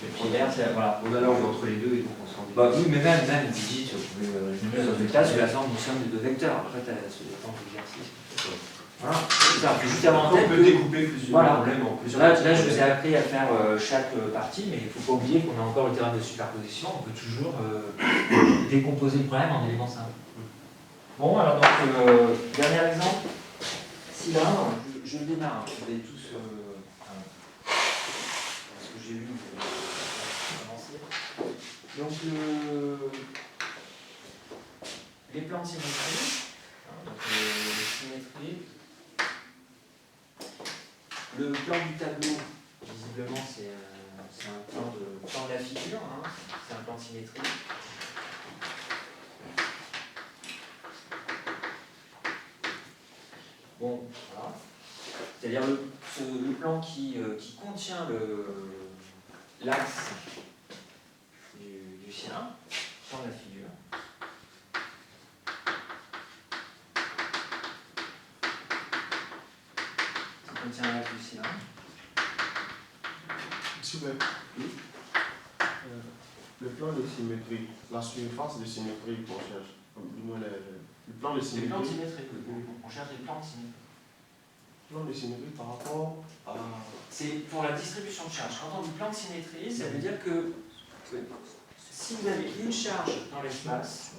Et puis R, c'est voilà. On a l'angle entre les deux et donc on s'en dit. Oui, mais même, vous dites, vous pouvez résumer ce vecteur sous la forme d'une somme de deux vecteurs. Après, ça dépend de l'exercice. Voilà, c'est ça. Juste avant On peut découper plusieurs problèmes en plusieurs. Là, je vous ai appris à faire chaque partie, mais il ne faut pas oublier qu'on a encore le théorème de superposition. On peut toujours décomposer le problème en éléments simples. Bon, alors donc, dernier exemple. Cylindre, je démarre. Vous avez tous. Ce que j'ai vu. Donc, les plans de symétrie. Donc, symétrie. Le plan du tableau, visiblement, c'est c'est un plan de la figure, hein. C'est un plan de symétrie. Bon, voilà. C'est-à-dire le plan qui contient l'axe du cylindre, plan de la figure. Qui contient l'axe du cylindre. Super. Le plan de symétrie, la surface de symétrie qu'on cherche, du moins le plan de Les symétrie. plans de symétrie, oui. On cherche les plans de symétrie. Plan de symétrie par rapport à. C'est pour la distribution de charge. Quand on dit plan de symétrie, ça veut dire que si vous avez une charge dans l'espace,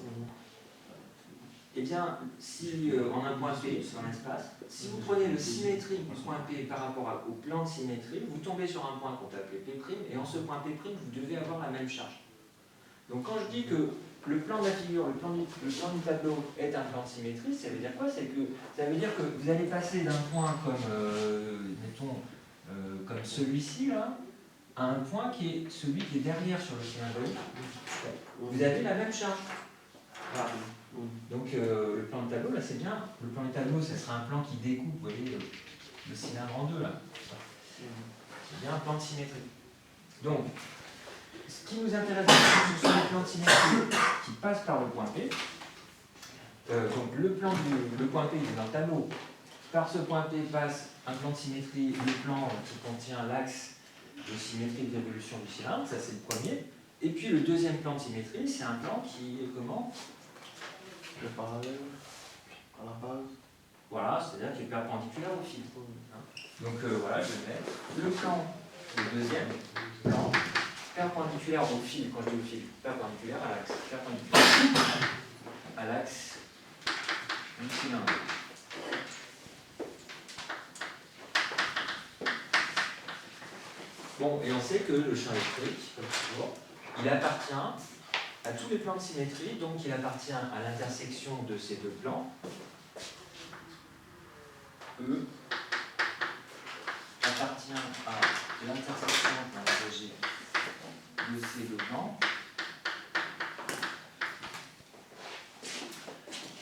eh bien, si en un point P dans l'espace, si vous prenez le symétrique du point P par rapport au plan de symétrie, vous tombez sur un point qu'on peut appeler P', et en ce point P', vous devez avoir la même charge. Donc quand je dis que le plan de la figure, le plan du tableau est un plan de symétrie, ça veut dire quoi? Ça veut dire que vous allez passer d'un point comme, mettons, comme celui-ci, là, à un point qui est celui qui est derrière sur le cylindrique. Vous avez la même charge. Voilà. Donc le plan de tableau, là, c'est bien. Le plan de tableau, ça sera un plan qui découpe, vous voyez, le cylindre en deux, là. C'est bien un plan de symétrie. Donc, ce qui nous intéresse, ce sont les plans de symétrie qui passent par le point P. Donc le point P est dans le tableau. Par ce point P passe un plan de symétrie, le plan qui contient l'axe de symétrie de révolution du cylindre, ça c'est le premier. Et puis le deuxième plan de symétrie, c'est un plan qui est comment? Le parallèle à la base. Voilà, c'est-à-dire qui est perpendiculaire au fil. Donc voilà, je vais mettre le plan, le deuxième plan, perpendiculaire au fil, quand je dis au fil, perpendiculaire à l'axe, perpendiculaire à l'axe du cylindre. Bon, et on sait que le champ électrique, comme toujours, il appartient à tous les plans de symétrie, donc il appartient à l'intersection de ces deux plans. E appartient à l'intersection de ces deux plans.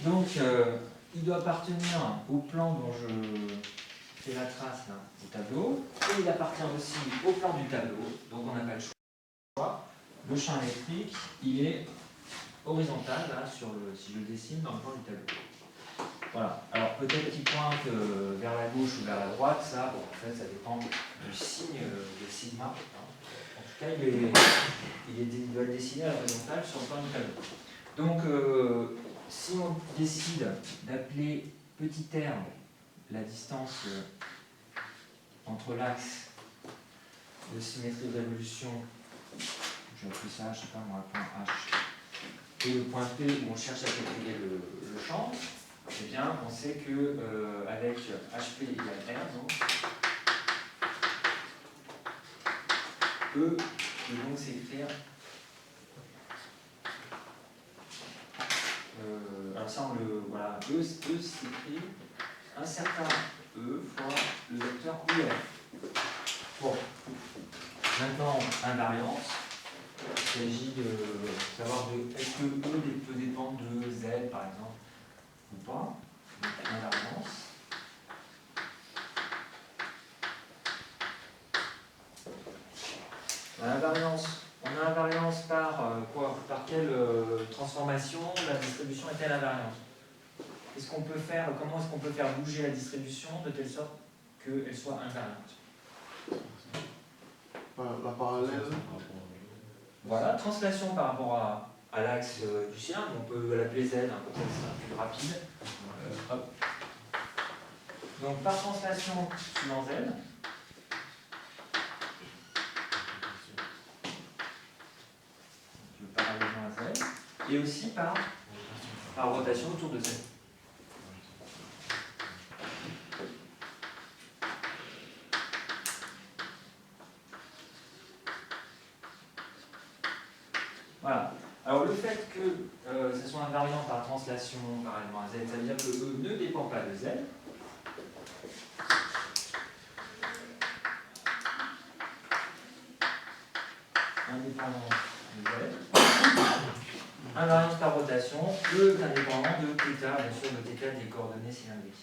Donc, il doit appartenir au plan dont je fais la trace là, au tableau, et il appartient aussi au plan du tableau, donc on n'a pas le choix. Le champ électrique, il est horizontal, là, si je le dessine dans le plan du tableau. Voilà. Alors peut-être qu'il pointe vers la gauche ou vers la droite, ça, bon, en fait, ça dépend du signe de sigma. En tout cas, il doit être dessiné à l'horizontale sur le plan du tableau. Donc, si on décide d'appeler petit r la distance entre l'axe de symétrie de révolution, je vais appeler ça, je ne sais pas moi, point H, et le point P où on cherche à calculer le champ, eh bien, on sait que avec HP égale R, donc, E peut donc s'écrire. Alors ça, voilà, E s'écrit un certain E fois le vecteur UR. Bon, maintenant, invariance. Il s'agit de savoir est-ce que E peut dépendre de Z, par exemple, ou pas. Donc, invariance. On a invariance par quoi? Par quelle transformation la distribution est-elle invariante? Qu'est-ce qu'on peut faire? Comment est-ce qu'on peut faire bouger la distribution de telle sorte qu'elle soit invariante? La parallèle. Voilà, translation par rapport à l'axe du cylindre, on peut l'appeler Z, hein, comme ça c'est un peu plus rapide. Hop. Donc par translation suivant Z, le parallèlement à Z, et aussi par rotation autour de Z. Voilà. Alors le fait que ce soit invariant par translation parallèlement à Z, ça veut dire que E ne dépend pas de Z. indépendant de Z. Invariance par rotation, E est indépendant de θ, bien sûr, de θ des coordonnées cylindriques.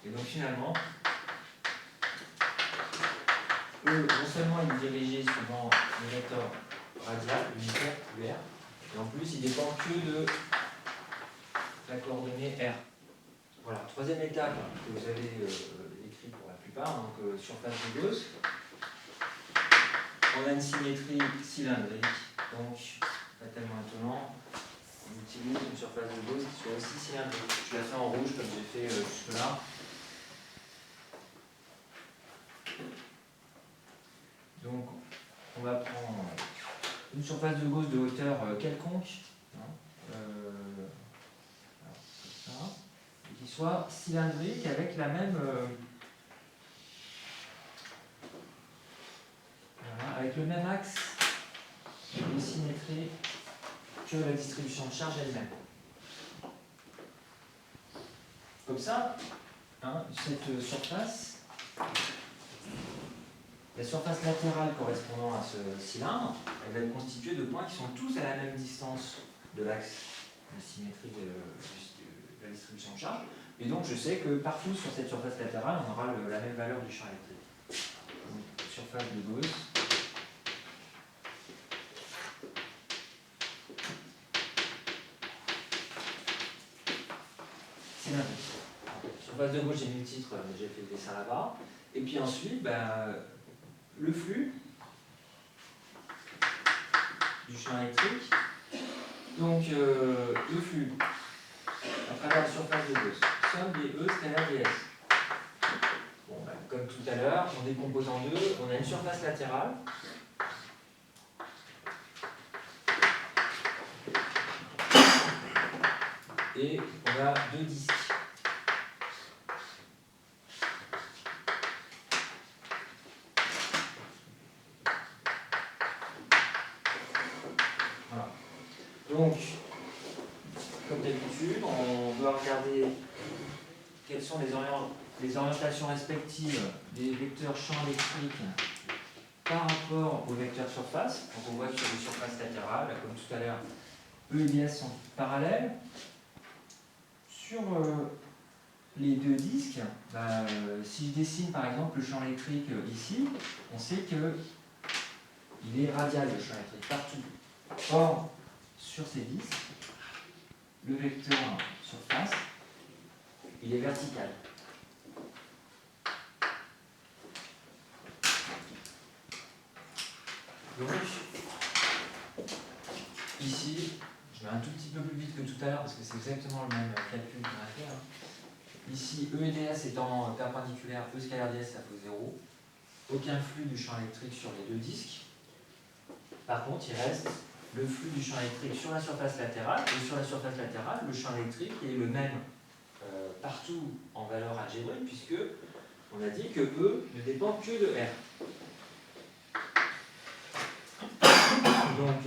Et donc finalement, E, non seulement il est dirigé suivant le vecteur radial, unitaire, UR, et en plus il dépend que de la coordonnée R. Voilà, troisième étape que vous avez écrit pour la plupart, donc surface de Gauss. On a une symétrie cylindrique, donc pas tellement étonnant, on utilise une surface de Gauss qui soit aussi cylindrique. Je la fais en rouge comme j'ai fait jusque-là. Donc on va prendre une surface de Gauss de hauteur quelconque, alors, comme ça, et qui soit cylindrique avec la même voilà, avec le même axe de symétrie que la distribution de charge elle-même. Comme ça, cette surface, la surface latérale correspondant à ce cylindre, elle va être constituée de points qui sont tous à la même distance de l'axe de symétrie de la distribution de charge. Et donc je sais que partout sur cette surface latérale, on aura la même valeur du champ électrique. Donc, surface de Gauss. Cylindrique. Surface de Gauss, j'ai mis le titre, mais j'ai fait le dessin là-bas. Et puis ensuite, le flux du champ électrique, donc le flux à travers la surface de Gauss, somme des E scalaire ds. Bon, comme tout à l'heure, on décompose en deux, on a une surface latérale, et on a deux disques. Donc, comme d'habitude, on doit regarder quelles sont les orientations respectives des vecteurs champ électrique par rapport au vecteur surface. Donc on voit que sur les surfaces latérales, comme tout à l'heure, E et ds sont parallèles. Sur les deux disques, si je dessine par exemple le champ électrique ici, on sait qu'il est radial le champ électrique partout. Or, sur ces disques, le vecteur surface, il est vertical. Donc, ici, je mets un tout petit peu plus vite que tout à l'heure parce que c'est exactement le même calcul qu'on a fait. Ici, E et ds étant perpendiculaires, E scalaire ds, ça vaut 0. Aucun flux du champ électrique sur les deux disques. Par contre, il reste le flux du champ électrique sur la surface latérale, et sur la surface latérale, le champ électrique est le même partout en valeur algébrique, puisque on a dit que E ne dépend que de R. Donc,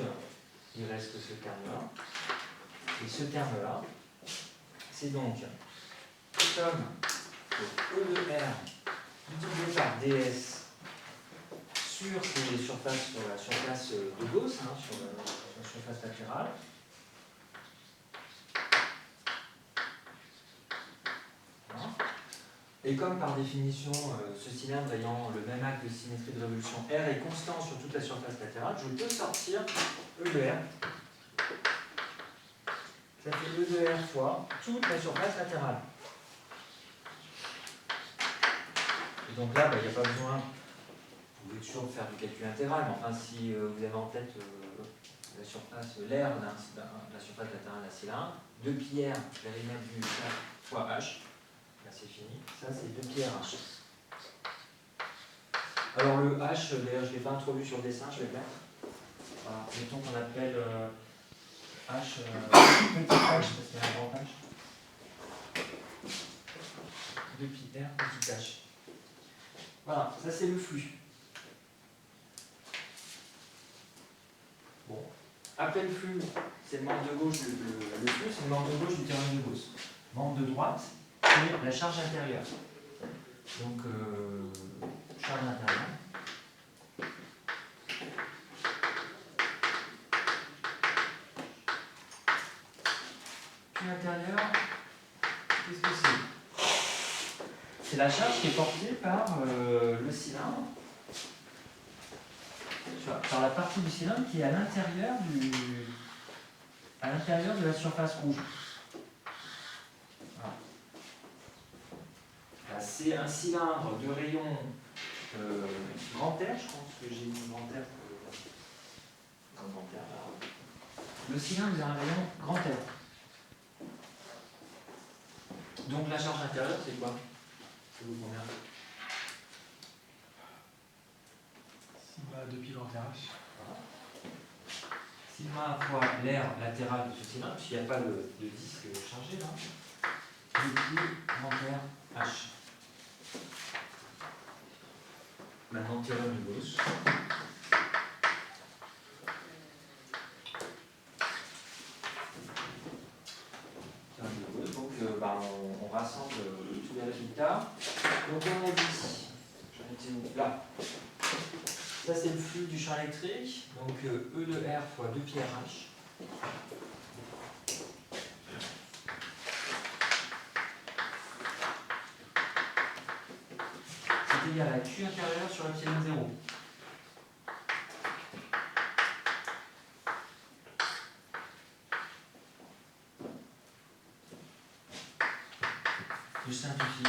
il reste ce terme-là. Et ce terme-là, c'est donc somme de E de R multiplié par ds sur ces surfaces, sur la surface de Gauss, sur la surface latérale. Voilà. Et comme par définition, ce cylindre ayant le même axe de symétrie de révolution R est constant sur toute la surface latérale, je peux sortir E de R. Ça fait E de R fois toute la surface latérale. Et donc là, il n'y a pas besoin. Vous pouvez toujours faire du calcul intégral, mais enfin, si vous avez en tête la surface, l'air de la surface latérale d'un cylindre, 2 pi r, périmètre du fois h, là c'est fini, ça c'est 2 pi r h. Alors le h, d'ailleurs je ne l'ai pas introduit sur le dessin, je vais le mettre. Voilà, mettons qu'on appelle h, petit h, parce qu'il y a un grand h. 2 pi r, petit h. Voilà, ça c'est le flux. Bon. Après le flux, c'est le membre de gauche, le flux, c'est le membre de gauche du théorème de Gauss. Membre de droite, c'est la charge intérieure. Donc, charge intérieure. Puis intérieur, qu'est-ce que c'est? C'est la charge qui est portée par le cylindre, par la partie du cylindre qui est à l'intérieur de la surface rouge. Voilà. Là, c'est un cylindre de rayon grand R, je pense que j'ai mis grand R. Grand R là. Le cylindre est un rayon grand R. Donc la charge intérieure, c'est quoi? Ça vous combien? Sigma 2 pi grand RH. Sigma fois l'air latéral de ce cylindre, puisqu'il n'y a pas de disque chargé là. 2 pi grand R H. Maintenant, théorème de Gauss. Donc, on rassemble tous les résultats. Donc, on a dit, j'en étais où là. Ça, c'est le flux du champ électrique. Donc, E de R fois 2 pi RH. C'est égal à Q intérieur sur epsilon 0. Je simplifie.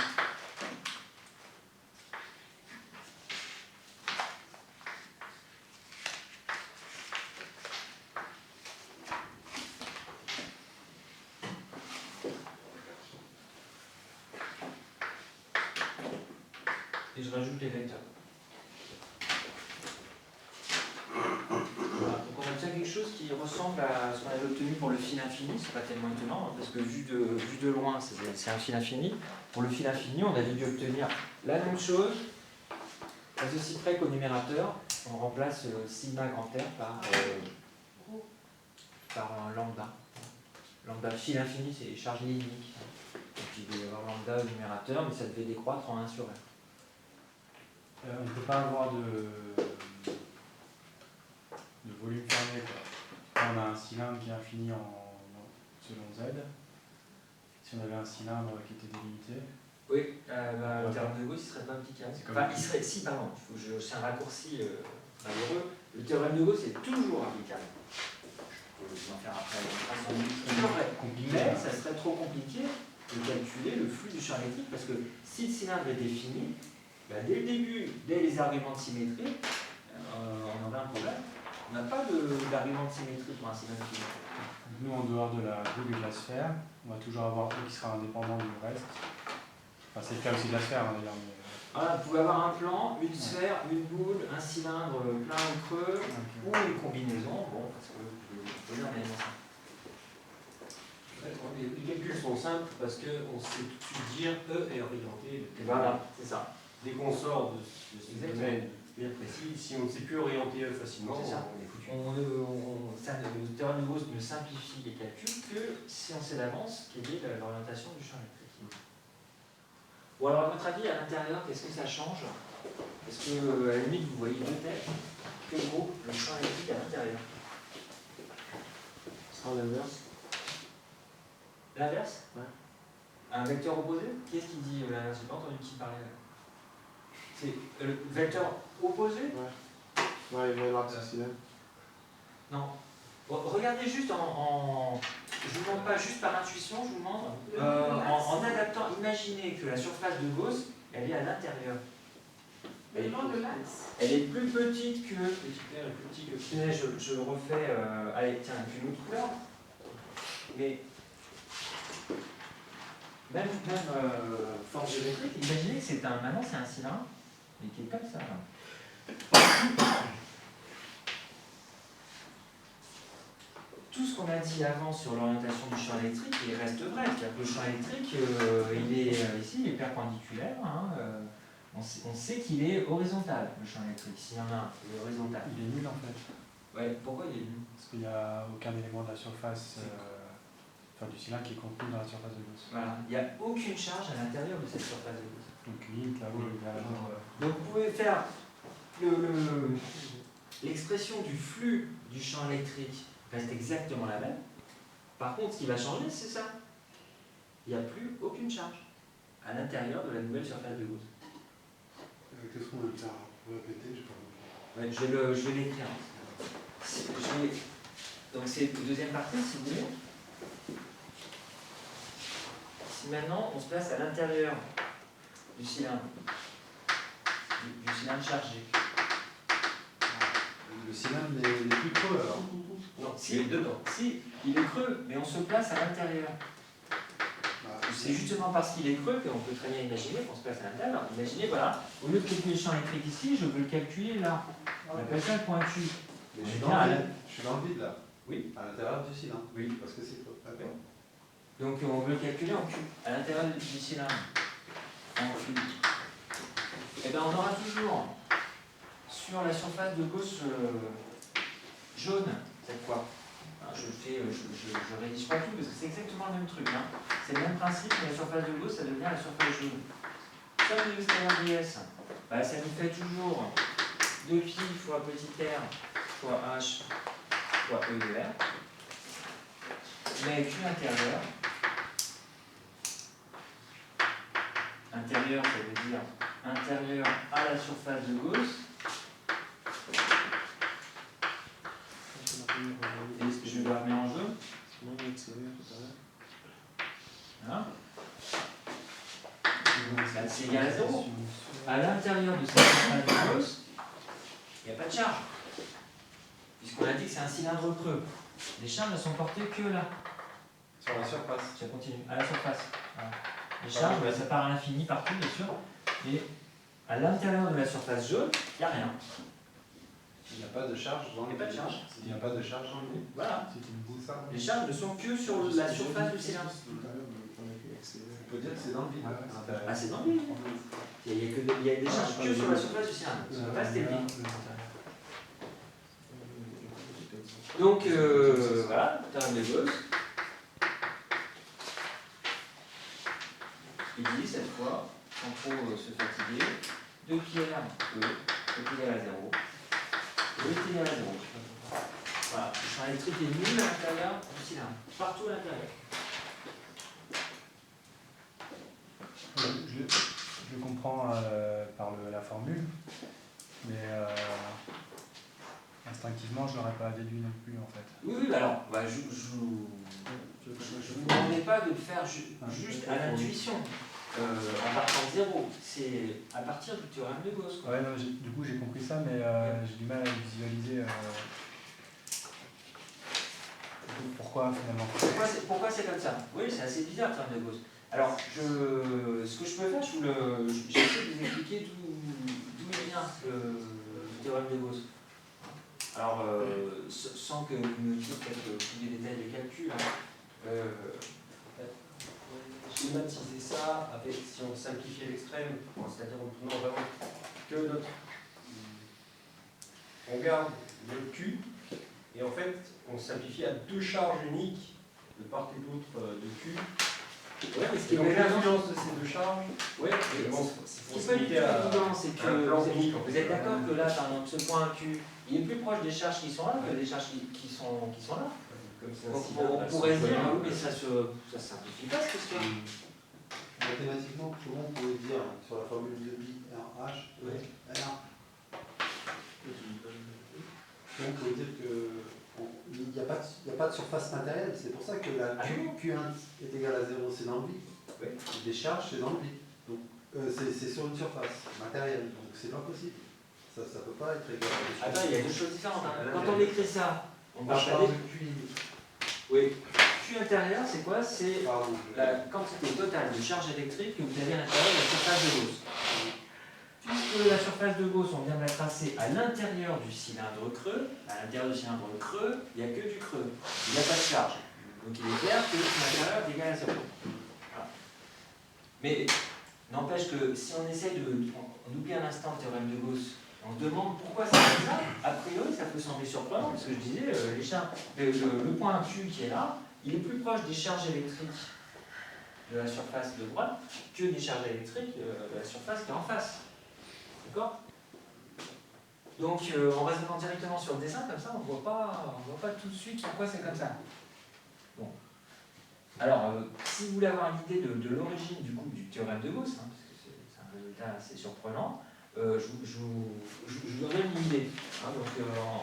Et je rajoute les vecteurs. Voilà. Donc on a déjà quelque chose qui ressemble à ce qu'on avait obtenu pour le fil infini, c'est pas tellement étonnant, hein, parce que vu de loin, c'est un fil infini. Pour le fil infini, on avait dû obtenir la même chose, à ceci près qu'au numérateur, on remplace sigma grand R par un lambda. Lambda, fil infini, c'est charge linéique. Donc il devait y avoir lambda au numérateur, mais ça devait décroître en 1 sur R. On ne peut pas avoir de volume fermé, quoi. Là, on a un cylindre qui est infini selon Z. Si on avait un cylindre qui était délimité. Oui, le théorème de Gauss, il ne serait pas applicable. Enfin, il serait, si, pardon, c'est un raccourci malheureux. Le théorème de Gauss est toujours applicable. Je peux vous en faire après. Mais ça serait trop compliqué de calculer le flux du champ électrique parce que si le cylindre est défini, dès le début, dès les arguments de symétrie, on aurait un problème. On n'a pas d'argument de symétrie pour un cylindre fini. Nous, en dehors de la boule et de la sphère, on va toujours avoir E qui sera indépendant du reste. Enfin, c'est le cas aussi de la sphère, hein, d'ailleurs. Mais... Voilà, vous pouvez avoir un plan, une sphère, une boule, un cylindre plein ou creux, ou une combinaison. Bon, parce que je veux dire, mais non. Les calculs sont simples parce qu'on sait tout de suite dire E est orienté. Voilà, c'est ça. Dès qu'on sort de ce domaine bien précis, si on ne sait plus orienter E facilement, C'est ça. on est foutu. Le théorème de Gauss ne simplifie les calculs que si on sait d'avance quelle est l'orientation du champ électrique. Bon, alors à votre avis, à l'intérieur, qu'est-ce que ça change? Est-ce que, à la limite, vous voyez deux têtes? Que vaut le champ électrique à l'intérieur? Ce sera l'inverse. L'inverse? Ouais. Un vecteur opposé? Qui est-ce qui dit l'inverse? J'ai pas entendu qui parlait. C'est le vecteur opposé? Ouais, il va y avoir ce cylindre. Non. Bon, regardez juste je vous demande pas juste par intuition, je vous demande en adaptant, imaginez que la surface de Gauss, elle est à l'intérieur. Le long de l'axe. Elle est plus petite que. Je le refais. Allez, tiens, avec une autre couleur. Mais même forme géométrique, imaginez que c'est maintenant c'est un cylindre, mais qui est comme ça. Là. Tout ce qu'on a dit avant sur l'orientation du champ électrique, il reste vrai. C'est-à-dire que le champ électrique, il est ici, il est perpendiculaire. Hein, on sait qu'il est horizontal, le champ électrique. S'il y en a un, il est horizontal. Il est nul en fait. Ouais, pourquoi il est nul? Parce qu'il n'y a aucun élément de la surface enfin du cylindre qui est contenu dans la surface de Gauss. Voilà, il n'y a aucune charge à l'intérieur de cette surface de Gauss. Donc limite là où il y a Donc vous pouvez faire l'expression du flux du champ électrique reste exactement la même. Par contre, ce qui va changer, c'est ça. Il n'y a plus aucune charge à l'intérieur de la nouvelle surface de Gauss. Qu'est-ce qu'on veut faire? Vous répétez, je sais pas. Ouais, je vais l'écrire. Donc c'est la deuxième partie, si vous voulez. Si maintenant on se place à l'intérieur du cylindre, du cylindre chargé. Le cylindre n'est plus creux alors. Non, si, dedans. Si, il est creux, mais on se place à l'intérieur. C'est justement parce qu'il est creux qu'on peut très bien imaginer qu'on se place à l'intérieur. Imaginez, voilà, au lieu de calculer le champ électrique ici, je veux le calculer là. On appelle ça le pointu. Mais On je est suis bien dans à le la- vide. Je suis dans le vide là. Oui. À l'intérieur du cylindre. Oui. Parce que c'est creux. D'accord. Donc on veut le calculer en cube, à l'intérieur du cylindre. En cube. Et bien on aura toujours sur la surface de Gauss jaune, cette fois. Hein, je rédige pas tout parce que c'est exactement le même truc. Hein. C'est le même principe, mais la surface de Gauss, ça devient la surface jaune. Somme de l'extérieur ds, bah, ça nous fait toujours 2pi fois petit r fois h fois e de r. Mais q intérieur. Intérieur, ça veut dire intérieur à la surface de Gauss. Et je vais la remettre en jeu. Voilà. C'est égal à 0. À l'intérieur de cette surface de Gauss, il n'y a pas de charge. Puisqu'on a dit que c'est un cylindre creux. Les charges ne sont portées que là. Sur la surface. Ça continue, à la surface. Voilà. Les charges, ça part à l'infini partout, bien sûr. Et à l'intérieur de la surface jaune, il n'y a rien. Il n'y a pas de charge dans le Il n'y a pas de vide. charge. Il n'y a pas de charge dans le vide. Voilà. C'est ça. Les charges ne sont que sur la surface du cylindre. On peut dire que c'est dans le vide. à l'intérieur. Ah, c'est dans le vide. Il y a des charges que sur la surface du cylindre. Sur le reste, c'est le vide. Donc, voilà, théorème de Gauss. Il dit cette fois, sans trop se fatiguer, 2pi r E est égal à 0. E est égal à 0. Voilà, le champ électrique est nul à l'intérieur du cylindre, partout à l'intérieur. Je comprends par la formule, mais instinctivement je l'aurais pas déduit non plus en fait. Oui, oui, alors, bah, je vous demandais pas de le faire juste à l'intuition, en partant de 0. C'est à partir du théorème de Gauss. Quoi. Ouais, non, du coup j'ai compris ça, mais j'ai du mal à visualiser pourquoi finalement. Pourquoi c'est comme ça? Oui, c'est assez bizarre le théorème de Gauss. Alors, ce que je peux faire, j'essaie de vous expliquer d'où il vient le théorème de Gauss. Alors, sans que vous me disiez peut-être tous les détails de calcul, hein, Schématiser ça avec, si on simplifie à l'extrême, c'est-à-dire en prenant vraiment que notre. On garde le Q, et en fait, on simplifie à deux charges uniques de part et d'autre de Q. ouais, mais ce qui Et est donc évident, l'influence de ces deux charges, ouais, c'est bon, ce qui est pas du tout évident, c'est que un plan unique. En vous fait. êtes d'accord que là, par exemple, ce point Q, il est plus proche des charges qui sont là que des charges qui sont là. Comme c'est un Donc cylindre, on elles pourrait sont dire, collées. oui, mais ça simplifie pas cette histoire. Mathématiquement, comment on pourrait dire sur la formule de pi RH Ouais. R. Donc, on peut dire qu'il n'y a pas de surface matérielle. C'est pour ça que la Ah Q1 est égale à 0, c'est dans le vide. Oui. Des charges, c'est dans le vide. Donc, c'est sur une surface matérielle. Donc, c'est pas possible. Ça ne peut pas être égal à Attends, il y a deux choses différentes. Hein. Quand on écrit ça, on Moi, va je pas parle dire. de Q. Oui. Q intérieur, c'est quoi? C'est Pardon. la quantité totale de charge électrique que vous avez à l'intérieur de la surface de Gauss. Puisque la surface de Gauss, on vient de la tracer à l'intérieur du cylindre creux, à l'intérieur du cylindre creux, il n'y a que du creux. Il n'y a pas de charge. Donc il est clair que l'intérieur est égal à 0. Voilà. Mais n'empêche que si on essaie on oublie un instant le théorème de Gauss, on se demande pourquoi c'est comme ça, a priori ça peut sembler surprenant, parce que je disais, le point Q qui est là, il est plus proche des charges électriques de la surface de droite que des charges électriques de la surface qui est en face. D'accord? Donc en raisonnant directement sur le dessin, comme ça, on ne voit pas tout de suite pourquoi c'est comme ça. Bon. Alors, si vous voulez avoir une idée de l'origine du théorème de Gauss, hein, parce que c'est un résultat assez surprenant, je vous donne une idée. Hein, donc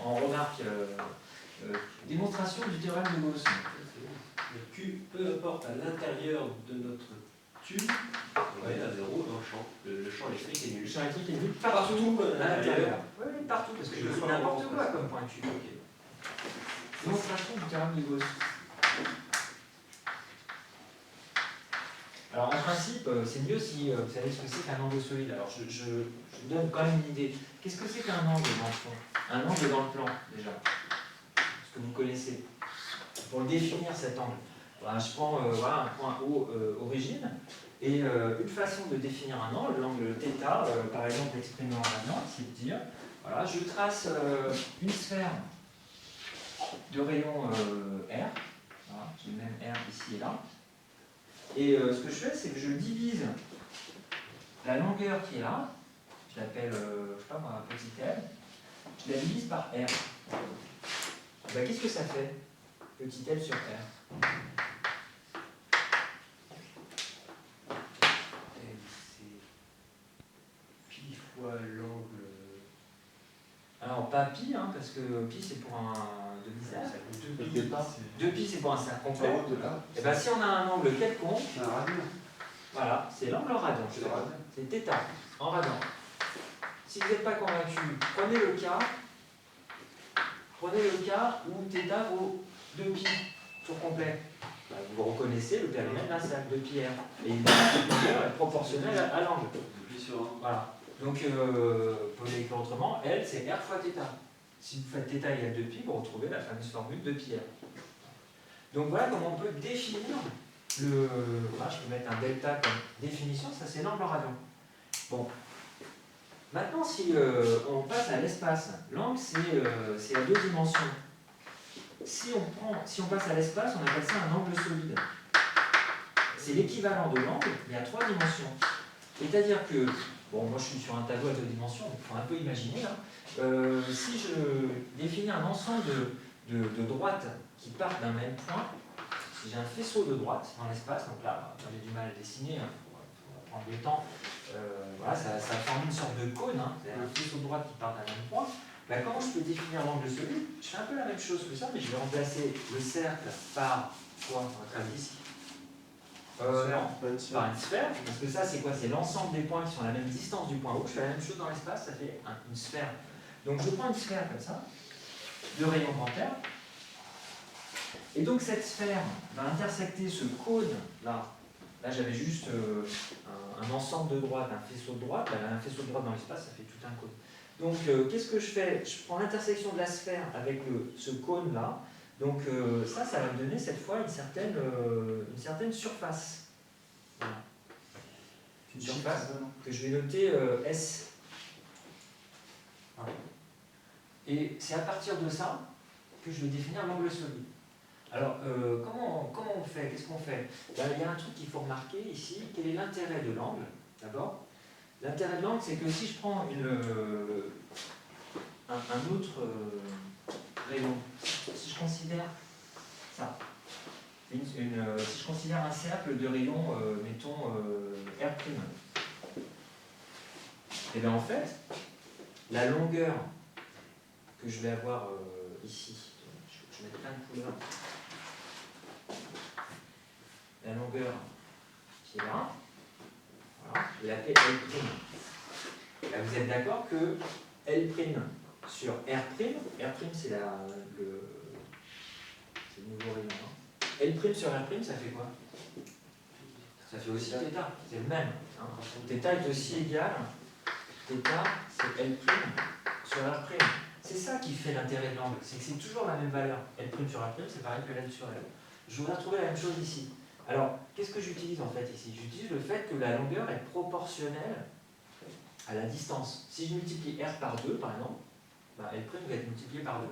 en remarque, démonstration du théorème de Gauss. Le Q, peu importe à l'intérieur de notre tube, on est à 0 dans le champ. Le champ électrique est Le nul. champ électrique est nul Partout à l'intérieur. Oui, partout, parce que je Je fais fais n'importe n'importe quoi quoi. comme point Q. Ok. Démonstration du théorème de Gauss. Alors en principe, c'est mieux si vous savez ce que c'est qu'un angle solide. Alors je vous donne quand même une idée. Qu'est-ce que c'est qu'un angle dans le fond? Un angle dans le plan, déjà. Ce que vous connaissez. Pour le définir cet angle, voilà, je prends voilà, un point O, origine, et une façon de définir un angle, l'angle θ, par exemple exprimé en radian, c'est de dire, voilà, je trace une sphère de rayon R, voilà, j'ai le même R ici et là, et ce que je fais, c'est que je divise la longueur qui est là, je l'appelle, je sais pas moi, petit l, je la divise par R. Ben, qu'est-ce que ça fait? Petit l sur R. C'est pi fois l'angle. Alors pas pi, hein, parce que pi c'est pour un demi-cercle. Le départ, 2pi c'est pour un cercle complet. en haut de là. Et bien si on a un angle quelconque, C'est un radio. voilà, c'est l'angle en radian. C'est le radio. C'est θ, en radian. Si vous n'êtes pas convaincu, prenez le cas où θ vaut 2pi tour complet. Ben, vous reconnaissez le périmètre d'un cercle de pi r. Et l'épaisseur est proportionnelle à l'angle. Depuis sur un. Voilà. Donc, pour l'écrire autrement, L c'est R fois θ. Si vous faites θ égale 2pi, vous retrouvez la fameuse formule de pi r. Donc voilà comment on peut définir le. Voilà, je peux mettre un delta comme définition, ça c'est l'angle en radian. Bon. Maintenant, si on passe à l'espace, l'angle c'est à 2 dimensions. Si on passe à l'espace, on appelle ça un angle solide. C'est l'équivalent de l'angle, mais à 3 dimensions. C'est-à-dire que, bon, moi je suis sur un tableau à 2 dimensions, donc il faut un peu imaginer. Hein. Si je définis un ensemble de droites qui partent d'un même point, si j'ai un faisceau de droites dans l'espace, donc là, j'ai du mal à dessiner, hein, on va prendre le temps, voilà, ça forme une sorte de cône, hein, c'est un faisceau de droites qui part d'un même point. Ben, comment je peux définir l'angle solide? Je fais un peu la même chose que ça, mais je vais remplacer le cercle par quoi? On va faire ici. Non, par une sphère, parce que ça c'est quoi? C'est l'ensemble des points qui sont à la même distance du point haut. Je fais la même chose dans l'espace, ça fait une sphère. Donc je prends une sphère comme ça, de rayon grand R, et donc cette sphère va intersecter ce cône là. Là j'avais juste un ensemble de droites, un faisceau de droite. Là, un faisceau de droite dans l'espace, ça fait tout un cône. Donc qu'est-ce que je fais? Je prends l'intersection de la sphère avec ce cône là. Donc ça va me donner cette fois une certaine surface. Voilà. Une surface que je vais noter S. Voilà. Et c'est à partir de ça que je vais définir l'angle solide. Alors comment on fait? Qu'est-ce qu'on fait? Ben, il y a un truc qu'il faut remarquer ici. Quel est l'intérêt de l'angle? D'abord, l'intérêt de l'angle, c'est que si je prends un autre rayon, si je considère ça, si je considère un cercle de rayon, mettons R', et bien en fait, la longueur que je vais avoir ici, je vais mettre plein de couleurs, la longueur qui est là, voilà, je vais l'appeler L'. Là, vous êtes d'accord que L' sur R', c'est le nouveau rayon. Hein. L' sur R', ça fait quoi? Ça fait aussi θ, c'est le même. Hein. Donc θ est aussi égal, θ c'est L' sur R'. C'est ça qui fait l'intérêt de l'angle, c'est que c'est toujours la même valeur. L' sur R', c'est pareil que L sur L. Je voudrais retrouver la même chose ici. Alors, qu'est-ce que j'utilise en fait ici? J'utilise le fait que la longueur est proportionnelle à la distance. Si je multiplie R par 2, par exemple, bah, L' va être multiplié par 2.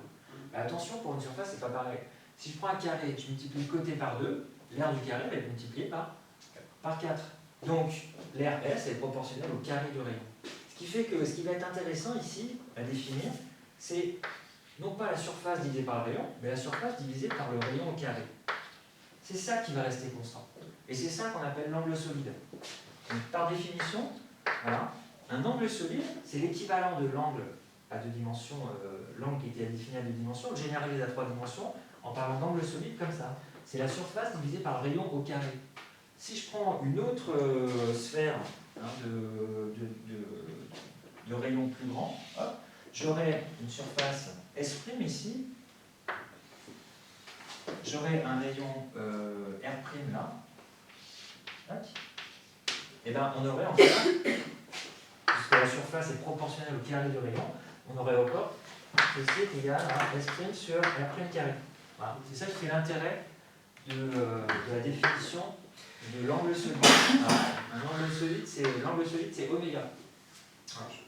Mais attention, pour une surface, c'est pas pareil. Si je prends un carré, je multiplie le côté par 2, l'aire du carré va être multiplié par 4. Donc, l'aire S est proportionnelle au carré du rayon. Ce qui fait que ce qui va être intéressant ici à définir, c'est non pas la surface divisée par le rayon, mais la surface divisée par le rayon au carré. C'est ça qui va rester constant. Et c'est ça qu'on appelle l'angle solide. Donc, par définition, voilà, un angle solide, c'est l'équivalent de l'angle à 2 dimensions, l'angle qui était défini à 2 dimensions, généralisé à 3 dimensions, en parlant d'angle solide comme ça. C'est la surface divisée par le rayon au carré. Si je prends une autre sphère hein, de rayon plus grand, j'aurai une surface S' ici, j'aurai un rayon R' là, et bien on aurait en fait, puisque la surface est proportionnelle au carré du rayon, on aurait encore ceci est égal à S' sur R' carré. Voilà. C'est ça qui fait l'intérêt de la définition de l'angle solide. Un angle solide, c'est oméga.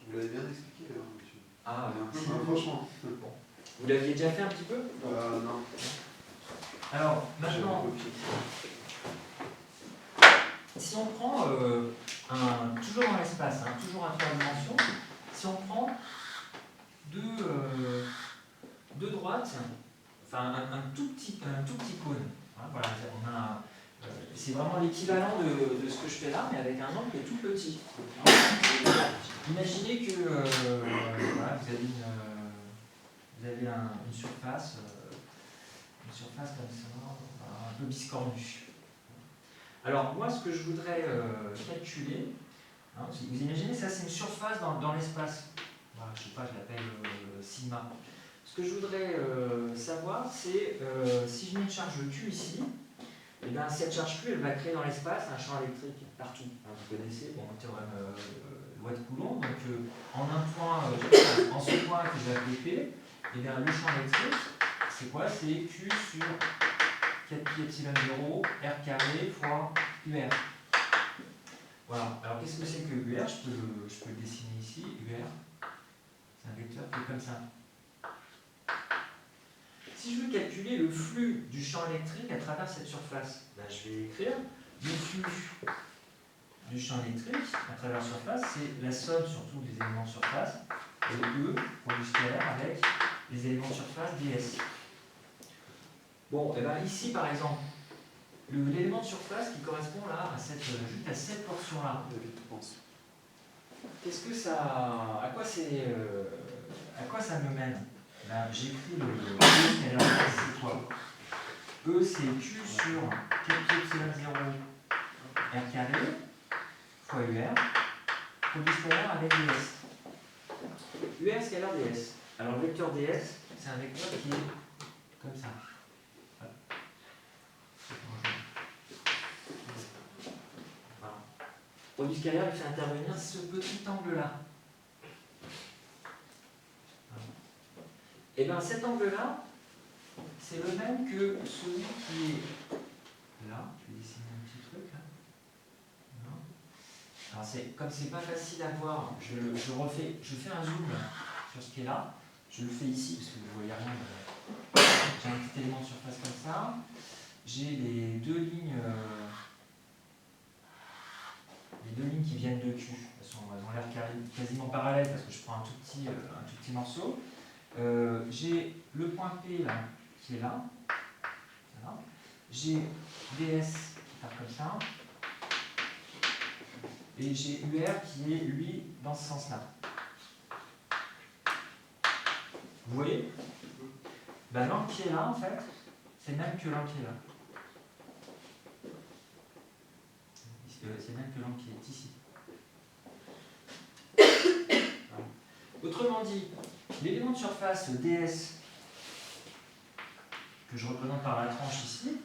Vous l'avez bien expliqué, là, monsieur. Ah, merci. Franchement. Bon. Vous l'aviez déjà fait un petit peu? Non. Alors, maintenant, si on prend, toujours dans l'espace, hein, toujours à 3 dimensions, si on prend deux droites, enfin un tout petit cône, hein, voilà, c'est vraiment l'équivalent de ce que je fais là, mais avec un angle qui est tout petit. Imaginez que voilà, vous avez une surface comme ça, un peu biscornue. Alors moi, ce que je voudrais calculer, hein, vous imaginez, ça c'est une surface dans l'espace. Voilà, je ne sais pas, je l'appelle sigma. Ce que je voudrais savoir, c'est si je mets une charge Q ici, et bien cette charge Q, elle va créer dans l'espace un champ électrique partout. Hein, vous connaissez le théorème loi de Coulomb. Donc en un point, en ce point que je vais appeler P, et bien le champ électrique, c'est quoi? C'est Q sur 4pi epsilon 0 R carré fois UR. Voilà. Alors qu'est-ce que c'est que UR? Je peux le dessiner ici. UR, c'est un vecteur qui est comme ça. Si je veux calculer le flux du champ électrique à travers cette surface, ben je vais écrire le flux du champ électrique à travers la surface, c'est la somme sur tous les éléments de surface, et E pour du scalaire avec les éléments de surface ds. Bon, et bien ici par exemple, l'élément de surface qui correspond là à juste à cette portion-là, qu'est-ce que ça. À quoi ça me mène? Ben, j'écris le E scalaire, c'est quoi? E c'est Q sur 4pi epsilon 0 R carré fois UR pour du scalaire avec ds. UR scalaire ds. Alors le vecteur ds, c'est un vecteur qui est comme ça. Voilà. Pour du scalaire, il fait intervenir ce petit angle-là. Et bien cet angle-là, c'est le même que celui qui est là. Je vais dessiner un petit truc là. Alors comme c'est pas facile à voir, je fais un zoom sur ce qui est là. Je le fais ici parce que vous ne voyez rien. J'ai un petit élément de surface comme ça. J'ai les deux lignes qui viennent de Q. Elles ont l'air quasiment parallèles parce que je prends un tout petit morceau. J'ai le point P là, qui est là. Voilà. J'ai ds qui part comme ça. Et j'ai UR qui est, lui, dans ce sens-là. Vous voyez? Ben, l'angle qui est là, en fait, c'est le même que l'angle qui est là. C'est le même que l'angle qui est ici. Voilà. Autrement dit, l'élément de surface ds que je représente par la tranche ici,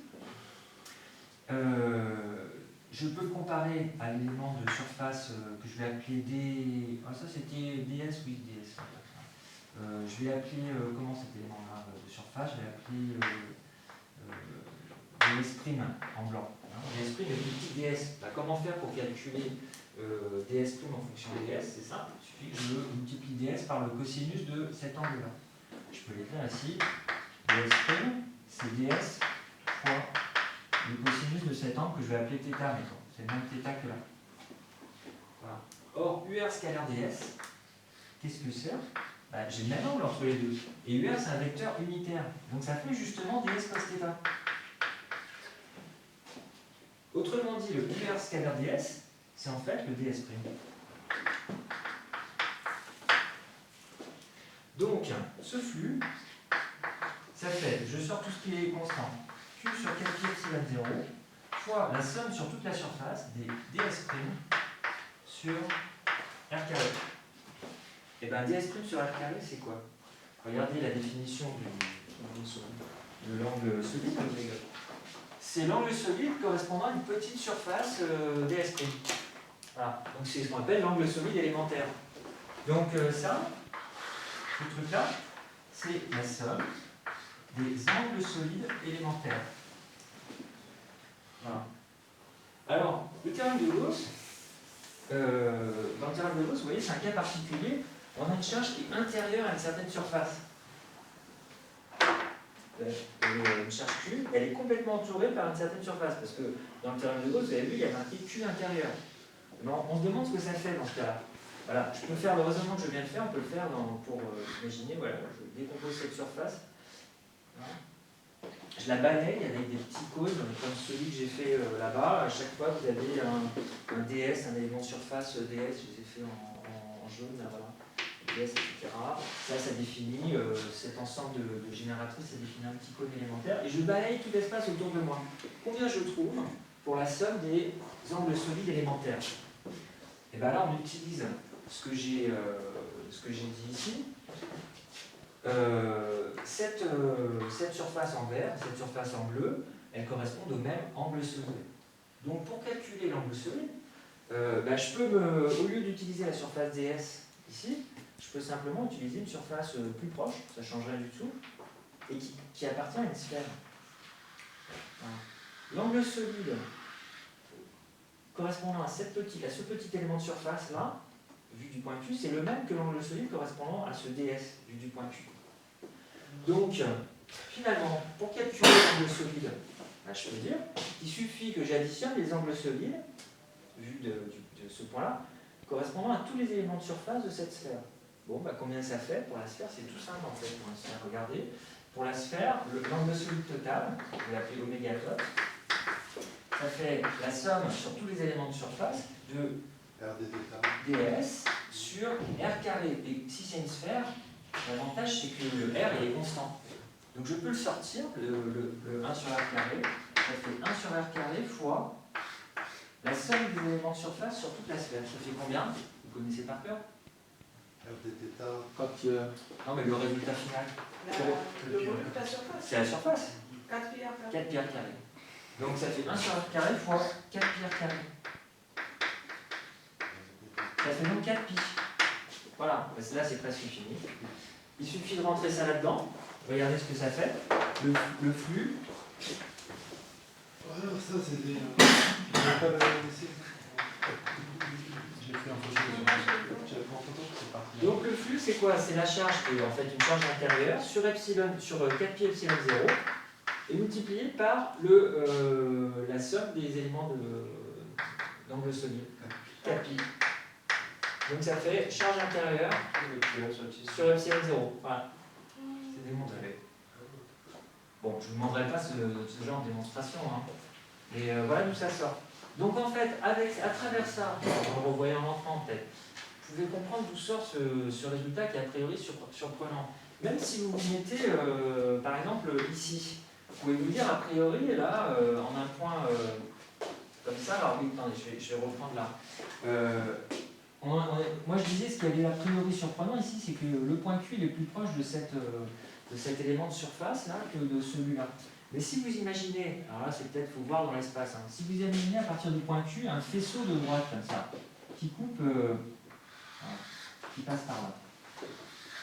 je peux le comparer à l'élément de surface que je vais appeler D. Ah, ça c'était DS, oui, DS. Je vais appeler, comment cet élément-là de surface? Je vais appeler ds' en blanc. Hein, ds' est plus petit ds. Bah, comment faire pour calculer ds' en fonction de ds? C'est simple, il suffit que je multiplie ds par le cosinus de cet angle-là. Je peux l'écrire ici, ds', c'est ds fois le cosinus de cet angle que je vais appeler θ, mettons. C'est le même θ que là. Voilà. Or, UR scalaire ds, qu'est-ce que c'est? Bah, j'ai le même angle entre les deux. Et UR, c'est un vecteur unitaire. Donc ça fait justement ds cos θ. Autrement dit, le UR scalaire ds, c'est en fait le ds'. Donc, ce flux, ça fait, je sors tout ce qui est constant, Q sur 4 pi epsilon 0, fois la somme sur toute la surface des ds' sur R carré. Et bien, ds' sur R carré, c'est quoi? Regardez la définition de l'angle solide. C'est l'angle solide correspondant à une petite surface ds'. Voilà. Donc, c'est ce qu'on appelle l'angle solide élémentaire. Donc, ça, ce truc-là, c'est la somme des angles solides élémentaires. Voilà. Alors, le théorème de Gauss, dans le théorème de Gauss, vous voyez, c'est un cas particulier. On a une charge qui est intérieure à une certaine surface. Une charge Q, elle est complètement entourée par une certaine surface, parce que dans le théorème de Gauss, vous avez vu, il y a marqué Q intérieur. Alors, on se demande ce que ça fait dans ce cas-là. Voilà, je peux faire le raisonnement que je viens de faire, on peut le faire pour imaginer, voilà, je décompose cette surface. Voilà. Je la balaye avec des petits cônes, comme celui que j'ai fait là-bas. À chaque fois, vous avez un ds, un élément de surface ds, je les ai fait en jaune, là, voilà. ds, etc. Ça définit cet ensemble de génératrices, ça définit un petit cône élémentaire. Et je balaye tout l'espace autour de moi. Combien je trouve pour la somme des angles solides élémentaires? Et bien là, on utilise ce que j'ai dit ici. Cette surface en vert, cette surface en bleu, elles correspondent au même angle solide. Donc pour calculer l'angle solide, je peux, au lieu d'utiliser la surface ds ici, je peux simplement utiliser une surface plus proche, ça ne change rien du tout, et qui appartient à une sphère. Voilà. L'angle solide correspondant à ce petit élément de surface là, vu du point Q, c'est le même que l'angle solide correspondant à ce ds, vu du point Q. Donc, finalement, pour calculer l'angle solide, je peux dire qu'il suffit que j'additionne les angles solides, vu de ce point-là, correspondant à tous les éléments de surface de cette sphère. Bon, combien ça fait? Pour la sphère, c'est tout simple en fait. Pour la sphère, regardez. Pour la sphère, l'angle solide total, je vais l'appeler oméga tot, ça fait la somme sur tous les éléments de surface de ds sur r carré. Et si c'est une sphère, l'avantage c'est que le r est constant. Donc je peux le sortir, le 1 sur r carré, ça fait 1 sur r carré fois la somme des éléments de surface sur toute la sphère. Ça fait combien? Vous connaissez par cœur? Quand il y a... Non mais le résultat final. Le volume de la surface. C'est la surface. 4 pi r carré. 4 pi r carré. Donc ça fait 1 sur r carré fois 4 pi r carré. Ça fait donc 4 pi. Voilà, parce que là c'est presque fini. Il suffit de rentrer ça là-dedans. Regardez ce que ça fait. Le flux. Alors ça c'est des... J'ai pas laissé. J'ai fait un photo. J'ai pris en photo, c'est parti. Donc le flux c'est quoi? C'est la charge qui est en fait une charge intérieure sur epsilon, sur 4 pi epsilon 0 et multipliée par la somme des éléments d'angle solide. 4 pi. Donc ça fait charge intérieure sur epsilon 0. Voilà. C'est démontré. Bon, je ne vous demanderai pas ce genre de démonstration, hein. Mais voilà d'où ça sort. Donc en fait, à travers ça, en le revoyant lentement peut-être, vous pouvez comprendre d'où sort ce résultat qui est a priori surprenant. Même si vous vous mettez, par exemple, ici, vous pouvez vous dire a priori, là, en un point comme ça, alors oui, attendez, je vais reprendre là. Moi je disais ce qui avait a priori surprenant ici, c'est que le point Q il est plus proche de cet élément de surface là que de celui-là. Mais si vous imaginez, alors là c'est peut-être, faut voir dans l'espace, hein, si vous imaginez à partir du point Q un faisceau de droite comme ça, qui coupe, voilà, qui passe par là.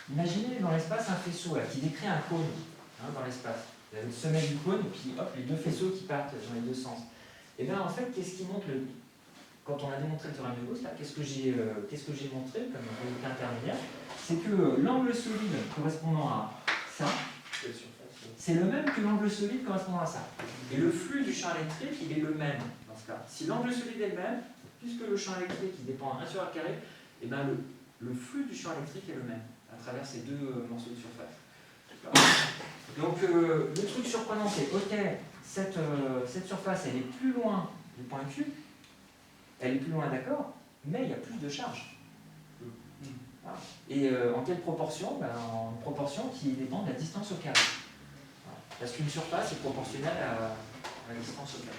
Imaginez dans l'espace un faisceau là, qui décrit un cône dans l'espace. Vous avez le sommet du cône et puis hop, les deux faisceaux qui partent dans les deux sens. Et bien en fait, qu'est-ce qui montre quand on a démontré le théorème de Gauss, là, qu'est-ce que j'ai montré comme résultat intermédiaire? C'est que l'angle solide correspondant à ça, c'est le même que l'angle solide correspondant à ça. Et le flux du champ électrique, il est le même dans ce cas. Si l'angle solide est le même, puisque le champ électrique il dépend 1 sur r carré, et ben le flux du champ électrique est le même à travers ces deux morceaux de surface. Donc le truc surprenant, c'est ok, cette surface elle est plus loin du point Q, elle est plus loin, d'accord, mais il y a plus de charge. Voilà. Et en quelle proportion? En proportion qui dépend de la distance au carré. Voilà. Parce qu'une surface est proportionnelle à la distance au carré.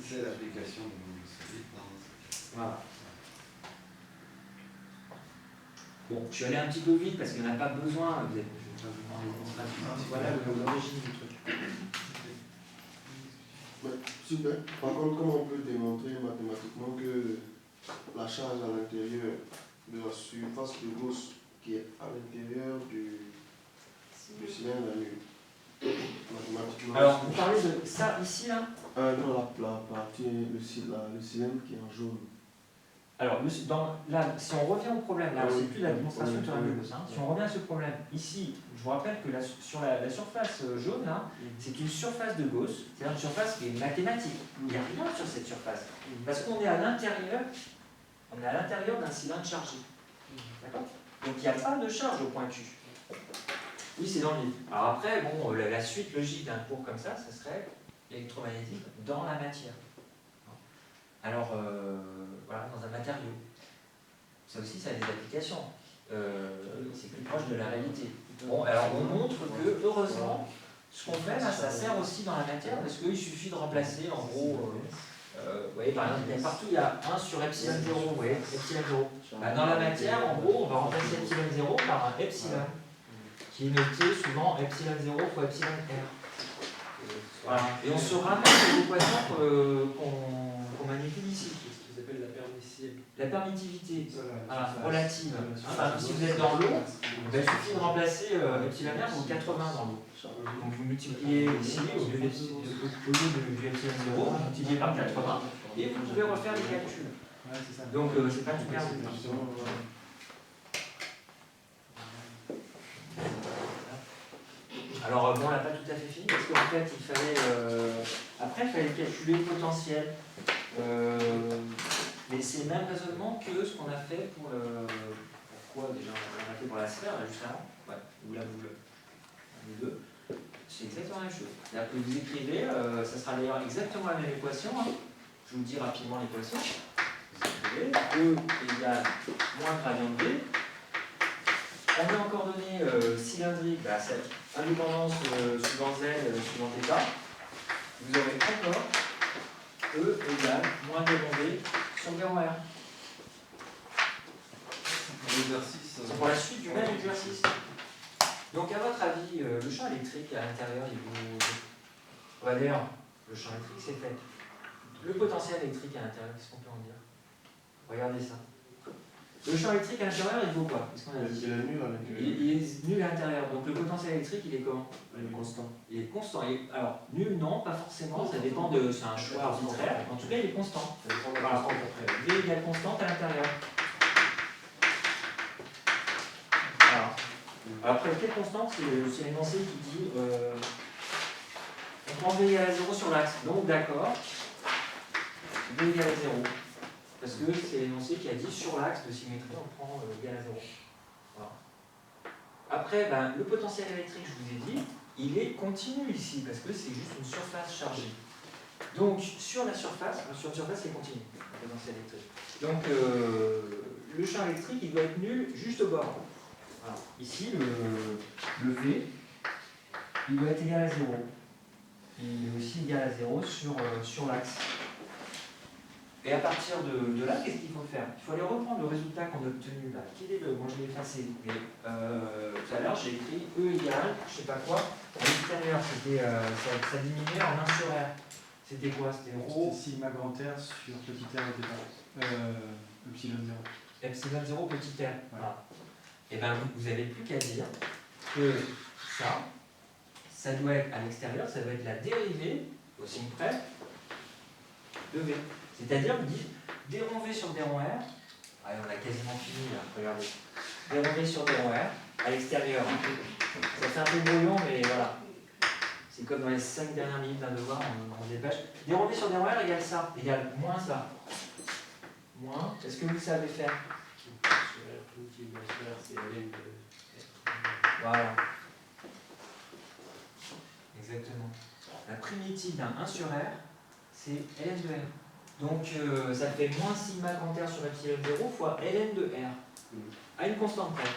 C'est l'application de l'angle solide. Voilà. Bon, je suis allé un petit peu vite parce qu'il n'y en a pas besoin. Je vais pas vous demander de contraintes. Voilà l'origine du truc. Ouais, super. Par contre, comment on peut démontrer mathématiquement que la charge à l'intérieur de la surface de Gauss qui est à l'intérieur du cylindre annulée mathématiquement? Alors, vous parlez de ça ici, là? Non, la partie, le cylindre qui est en jaune. Alors, là, si on revient au problème, là, Ah oui. c'est plus la démonstration Oui, de théorème oui, de Gauss, hein. oui. Si on revient à ce problème, ici, je vous rappelle que sur la surface jaune, là, c'est une surface de Gauss, c'est-à-dire une surface qui est mathématique. Il n'y a rien sur cette surface. Parce qu'on est à l'intérieur, d'un cylindre chargé. D'accord? Donc il n'y a pas de charge au point Q. Oui, c'est dans le vide. Alors après, bon, la suite logique d'un cours comme ça serait l'électromagnétisme dans la matière. Alors, voilà, dans un matériau. Ça aussi, ça a des applications. C'est plus proche de la réalité. Bon, alors on montre que, heureusement, ce qu'on fait là, ça sert aussi dans la matière, parce qu'il suffit de remplacer, en gros, vous voyez, par exemple, partout il y a 1 sur epsilon 0, vous voyez, epsilon 0. Bah, dans la matière, en gros, on va remplacer epsilon 0 par un epsilon, qui est noté souvent epsilon 0 fois epsilon r. Voilà. Et on se ramène aux équations qu'on manipule ici. Ce qu'ils appellent la permissibilité. La permittivité Voilà, relative. Hein, si vous êtes dans l'eau, il suffit de remplacer epsilon r ou 80 dans l'eau. Donc vous multipliez ici, au lieu du epsilon 0, vous multipliez par 80 et vous pouvez refaire les calculs. Ouais, c'est ça. Donc c'est pas tout perdu. Alors bon, on l'a pas tout à fait fini parce qu'en fait il fallait après il fallait calculer le potentiel. Mais c'est le même raisonnement que ce qu'on a fait pour le. Pourquoi déjà on a fait pour la sphère là juste avant? Ouais, ou la boule. Les deux. C'est exactement la même chose. C'est-à-dire que vous écrivez, ça sera d'ailleurs exactement la même équation. Hein. Je vous dis rapidement l'équation. Vous écrivez E égale moins gradient de V. On met en coordonnées cylindriques, bah, cette indépendance suivant Z, suivant θ. Vous aurez encore E égale moins gradient V sur V1R. C'est pour la suite du même exercice. Donc à votre avis, le champ électrique à l'intérieur, il vaut... Ouais, d'ailleurs, le champ électrique c'est fait. Le potentiel électrique à l'intérieur, qu'est-ce qu'on peut en dire? Regardez ça. Le champ électrique à l'intérieur, il vaut quoi? Qu'est-ce qu'on a dit? Il est nul à l'intérieur. Il est nul à l'intérieur. Donc le potentiel électrique, il est comment? Il est constant. Il est constant. Alors, nul, non, pas forcément. Ça dépend de... C'est un choix arbitraire. En tout cas, il est constant. Voilà. V égale constante à l'intérieur. Voilà. Après, quelle constante? C'est l'énoncé qui dit on prend V égale à 0 sur l'axe. Donc d'accord, V égale à 0. Parce que c'est l'énoncé qui a dit sur l'axe de symétrie, on prend V égale à 0. Voilà. Après, ben, le potentiel électrique, je vous ai dit, il est continu ici, parce que c'est juste une surface chargée. Donc sur la surface, c'est continu, le potentiel électrique. Donc le champ électrique, il doit être nul juste au bord. Voilà. Ici, le V, il doit être égal à 0. Il est aussi égal à 0 sur l'axe. Et à partir de là, qu'est-ce qu'il faut faire? Il faut aller reprendre le résultat qu'on a obtenu là. Quel est le... Moi, je l'ai effacé. Mais tout à l'heure, j'ai écrit E égale, je sais pas quoi. À l'extérieur, c'était ça diminuait en 1 sur R. C'était quoi? C'était rho. C'était sigma grand R sur petit r au départ. Epsilon 0. Epsilon 0 petit r. Ouais. Voilà. Et bien vous n'avez plus qu'à dire que ça doit être à l'extérieur, ça doit être la dérivée, au signe près, de V. C'est-à-dire, vous dites, d rond V sur d rond R, allez, on a quasiment fini là, regardez, d rond V sur d rond R, à l'extérieur, Ça fait un peu brouillon, mais voilà. C'est comme dans les 5 dernières minutes d'un devoir, on se dépêche. Dérobé sur dérouleur égale ça, égale moins ça. Moins, est-ce que vous savez faire? Voilà. Exactement. La primitive d'un 1 sur R, c'est ln de R. Donc ça fait moins sigma grand R sur epsilon 0 fois ln de R, à une constante près.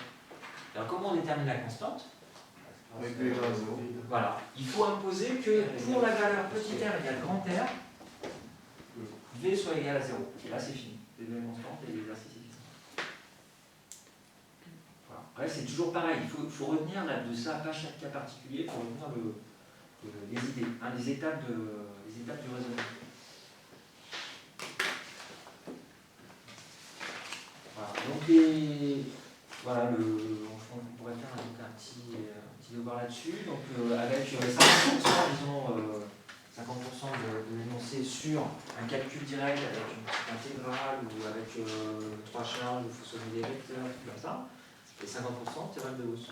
Alors comment on détermine la constante? Avec V égale à 0. Voilà. Il faut imposer que pour la valeur petit r égale grand R, V soit égal à 0. Là c'est fini. Les données constantes et l'exercice est fini. Voilà. Après c'est toujours pareil, il faut retenir là, de ça, pas chaque cas particulier, il faut retenir les idées, hein, les étapes du raisonnement. Voilà, donc voilà, on pourrait faire un petit devoir là-dessus. Donc avec 50%, disons 50% de l'énoncé sur un calcul direct avec une petite intégrale ou avec 3 charges, il faut sauver des vecteurs, tout comme ça, et 50% théorème de Gauss.